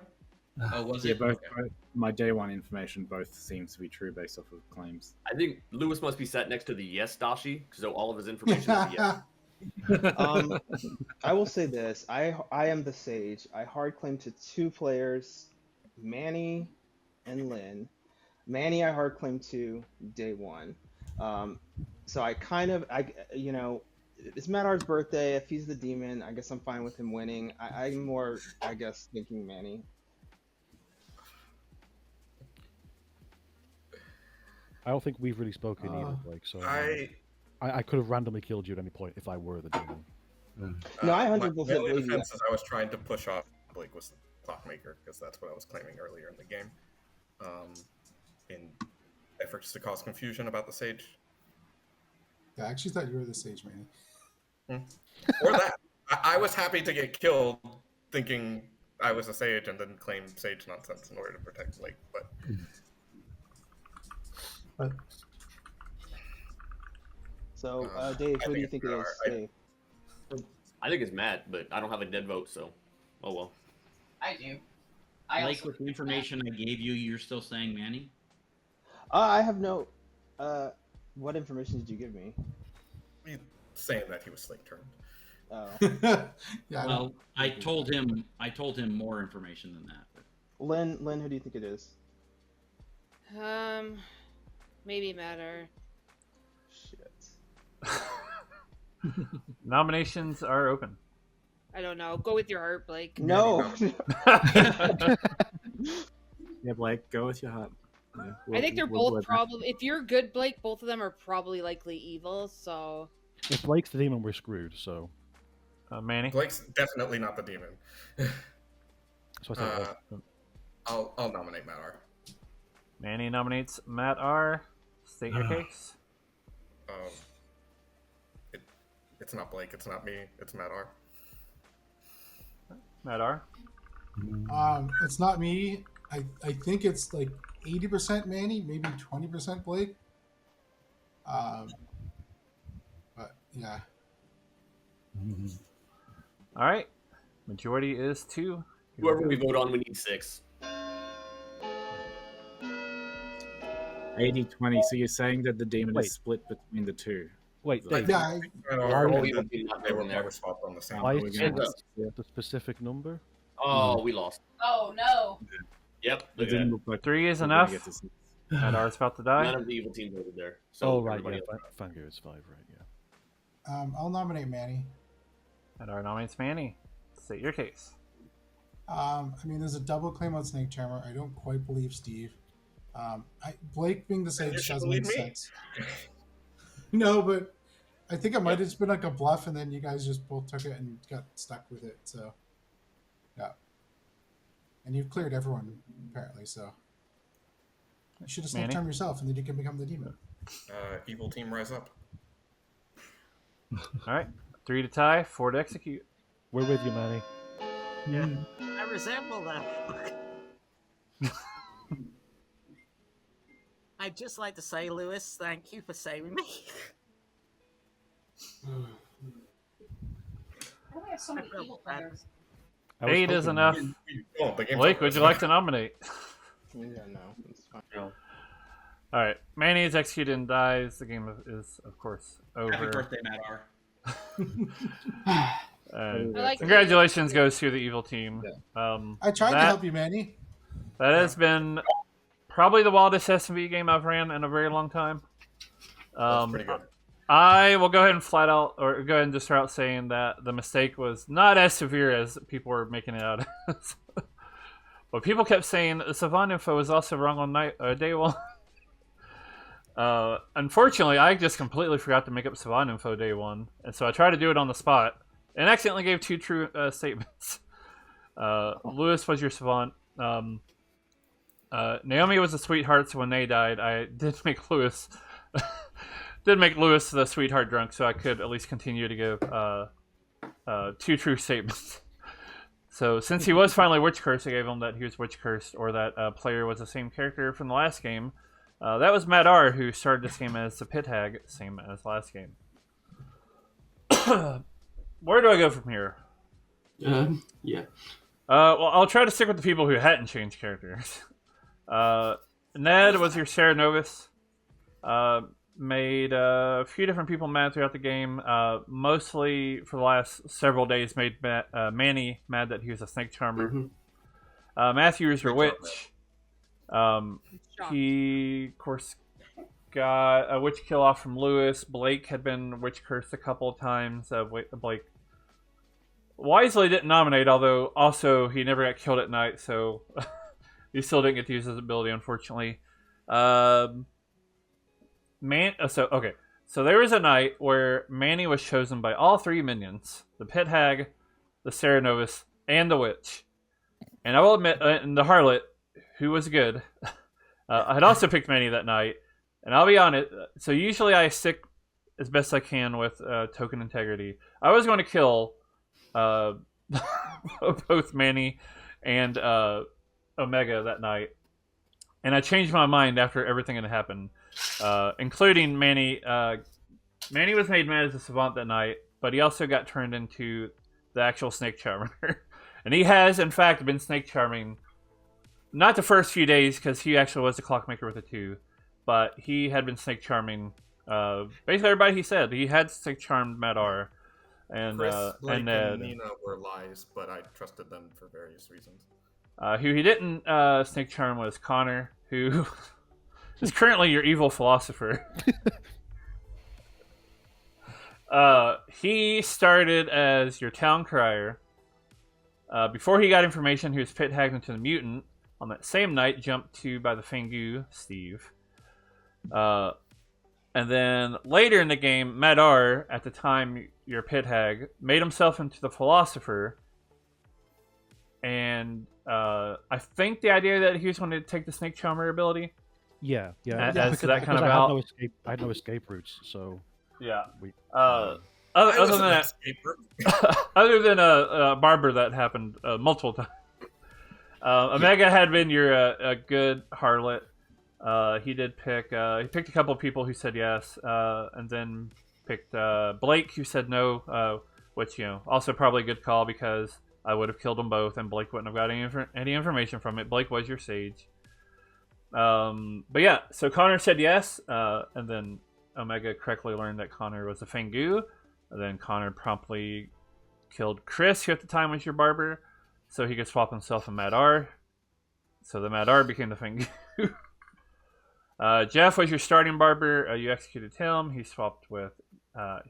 Oh, was Yeah, it? both, Okay. both my day one information both seems to be true based off of claims. I think Lewis must be sat next to the yes Dashi, so all of his information is yes. I will say this: I am the sage. I hard claim to 2 players, Manny and Lynn. Manny, I hard claim to day 1. So I kind of, it's Matt R's birthday. If he's the demon, I guess I'm fine with him winning. I'm more, I guess, thinking Manny. I don't think we've really spoken either, Blake. So I could have randomly killed you at any point if I were the demon. No, I My 100% only believe you. defense is I was trying to push off Blake was the clockmaker because that's what I was claiming earlier in the game. In efforts to cause confusion about the sage. Yeah, I actually thought you were the sage, Manny. Or that. I was happy to get killed thinking I was a sage and then claim sage nonsense in order to protect Blake, but So, Dave, I who do you think think it it's is? Dave. I think it's Matt, but I don't have a dead vote, so oh well. I do. I Blake, also with the information I gave you, you're still saying Manny? I have no. What information did you give me? saying that he was slate turned. Oh. Yeah. Well, I told him more information than that. Lynn, who do you think it is? Maybe Matter. Shit. Nominations are open. I don't know. Go with your heart, Blake. No. Yeah, Blake, go with your heart. Yeah, I think they're we'll both let- probably. If you're good, Blake, both of them are probably likely evil. So If Blake's the demon, we're screwed. So, Manny. Blake's definitely not the demon. So I said, I'll nominate Matt R. Manny nominates Matt R. State your case. It's not Blake. It's not me. It's Matt R. Matt R. It's not me. I think it's like 80% Manny, maybe 20% Blake. But yeah. All right. Majority is 2. Whoever we vote on, we need 6. 80-20. So you're saying that the demon Wait. is split between the two? Wait, Like, Yeah, Matt Why R. would and you- they were probably swapped on the same. why we're is gonna it have the specific number? Oh, we lost. Oh no. Yep. It Look at didn't that. look like 3 is we're gonna enough. get to 6. Matt R's about to die. None of the evil team voted there. So Oh, right, everybody yeah. else- Fango is 5, right, yeah. I'll nominate Manny. Matt R nominates Manny. State your case. I mean, there's a double claim on Snake Charmer. I don't quite believe Steve. Blake being the Then you sage should doesn't make believe me. sense. No, but I think it might have just been like a bluff, and then you guys just both took it and got stuck with it. So, yeah. And you've cleared everyone apparently. So, you should have Snake Manny? Charm yourself, and then you can become the demon. Evil team, rise up. All right. 3 to tie, 4 to execute. We're with you, Manny. I resemble them. I'd just like to say, Lewis, thank you for saving me. Why do we have so many evil players? I was 8 is hoping- enough. Oh, the game's Blake, over. would you like to nominate? Yeah, no, it's fine. No. All right. Manny is executed and dies. The game is, of course, over. Happy birthday, Matt R. And I like congratulations goes to the evil team. I tried to that- help you, Manny. That has been probably the wildest SMB game I've ran in a very long time. That's pretty good. I will go ahead and flat out, or go ahead and just start out saying that the mistake was not as severe as people were making it out as. But people kept saying the Savant info was also wrong on day 1. Unfortunately, I just completely forgot to make up Savant info day 1, and so I tried to do it on the spot, and accidentally gave 2 true statements. Lewis was your Savant. Naomi was a sweetheart, so when they died, I did make Lewis the sweetheart drunk, so I could at least continue to give 2 true statements. So since he was finally witch cursed, I gave him that he was witch cursed, or that player was the same character from the last game. That was Matt R, who started this game as the Pit Hag, same as last game. Where do I go from here? Yeah. Well, I'll try to stick with the people who hadn't changed characters. Ned was your Sarah Novus. Made a few different people mad throughout the game. Mostly for the last several days, made Manny mad that he was a snake charmer. Matthew is your witch. He, of course, got a witch kill off from Lewis. Blake had been witch cursed a couple of times. Blake wisely didn't nominate, although also he never got killed at night, so he still didn't get to use his ability, unfortunately. So there was a night where Manny was chosen by all 3 minions: the Pit Hag, the Sarah Novus, and the Witch. And I will admit, and the Harlot, who was good, I had also picked Manny that night. And I'll be honest, so usually I stick as best I can with token integrity. I was going to kill both Manny and Omega that night. And I changed my mind after everything had happened, including Manny. Manny was made mad as a savant that night, but he also got turned into the actual snake charmer. And he has, in fact, been snake charming, not the first few days, because he actually was the clockmaker with a 2, but he had been snake charming basically everybody he said. He had snake charmed Madar. And, Chris, Blake, and Ned. and Nina were lies, but I trusted them for various reasons. Who he didn't snake charm was Connor, who is currently your evil philosopher. He started as your town crier. Before he got information, he was pit hacked into the mutant. on that same night, jumped to by the Fangu, Steve. And then later in the game, Madar, at the time your pit hag, made himself into the philosopher. And I think the idea that he was going to take the Snake Charmer ability. Yeah. As that kind of I out. had no escape routes, so Yeah. We, other than that, other than a barber that happened multiple times. Omega had been your a good harlot. He did pick. He picked a couple of people who said yes, and then picked Blake, who said no. Which also probably a good call because I would have killed them both, and Blake wouldn't have got any information from it. Blake was your sage. But yeah, so Connor said yes, and then Omega correctly learned that Connor was a Fangu. And then Connor promptly killed Chris, who at the time was your barber, so he could swap himself and Madar. So the Madar became the Fangu. Jeff was your starting barber. You executed him. He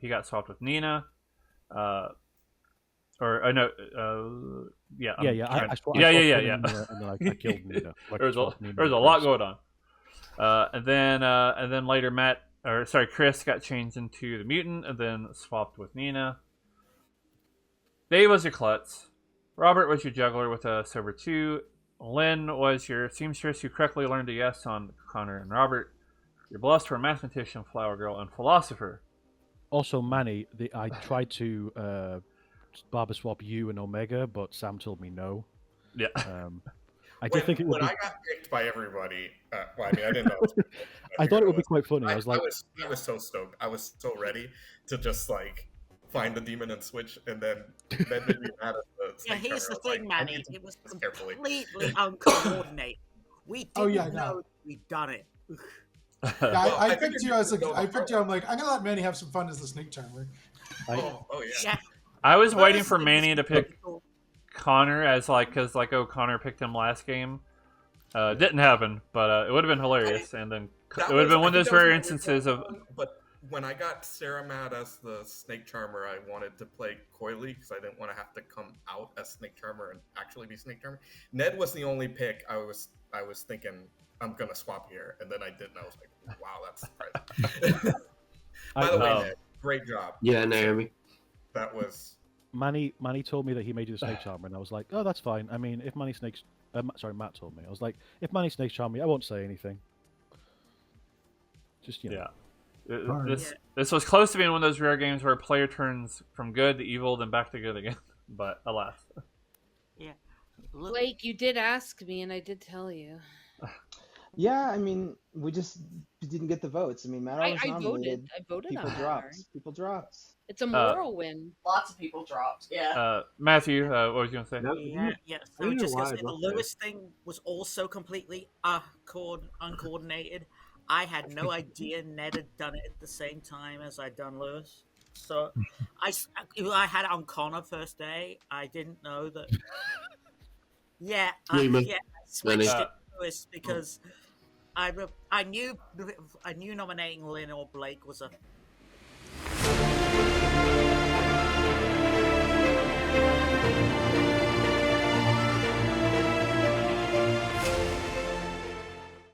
got swapped with Nina. I killed Nina. There's a lot going on. And then later Chris got changed into the mutant and then swapped with Nina. Dave was your klutz. Robert was your juggler with a Silver 2. Lynn was your seamstress who correctly learned a yes on Connor and Robert. Your blessed were mathematician, flower girl, and philosopher. Also, Manny, I tried to barber swap you and Omega, but Sam told me no. Yeah. I did think it would when be... I got picked by everybody, I didn't know. I thought it would be quite funny. I was so stoked. I was so ready to just find the demon and switch, and then made me mad at the Yeah, here's the thing, Manny. It was carefully. completely uncoordinated. We didn't know we'd done it. I picked you. I picked you. I'm like, I'm gonna let Manny have some fun as the Snake Charmer. Yeah. I was waiting for Manny to pick Connor as Connor picked him last game. Didn't happen, but it would have been hilarious, and then it would have been one of those rare instances of. But when I got Sarah mad as the Snake Charmer, I wanted to play coyly because I didn't want to have to come out as Snake Charmer and actually be Snake Charmer. Ned was the only pick. I was thinking I'm gonna swap here, and then I didn't. I was like, wow, that's surprising. By the way, Ned, great job. Yeah, Naomi. That was. Manny told me that he made you the Snake Charmer, and I was like, oh, that's fine. I mean, if Matt told me. I was like, if Manny Snake Charmer me, I won't say anything. Just, Yeah. This was close to being one of those rare games where a player turns from good to evil, then back to good again. But alas. Yeah. Blake, you did ask me, and I did tell you. Yeah, I mean, we just didn't get the votes. I mean, Matt was nominated. I voted people on dropped. People dropped. It's a moral win. Lots of people dropped. Yeah. Matthew, what was you gonna say? Yeah. So just because the Lewis thing was also completely uncoordinated. I had no idea Ned had done it at the same time as I'd done Lewis. So I had it on Connor first day. I didn't know that. Yeah, I switched it to Lewis because I knew nominating Lynn or Blake was a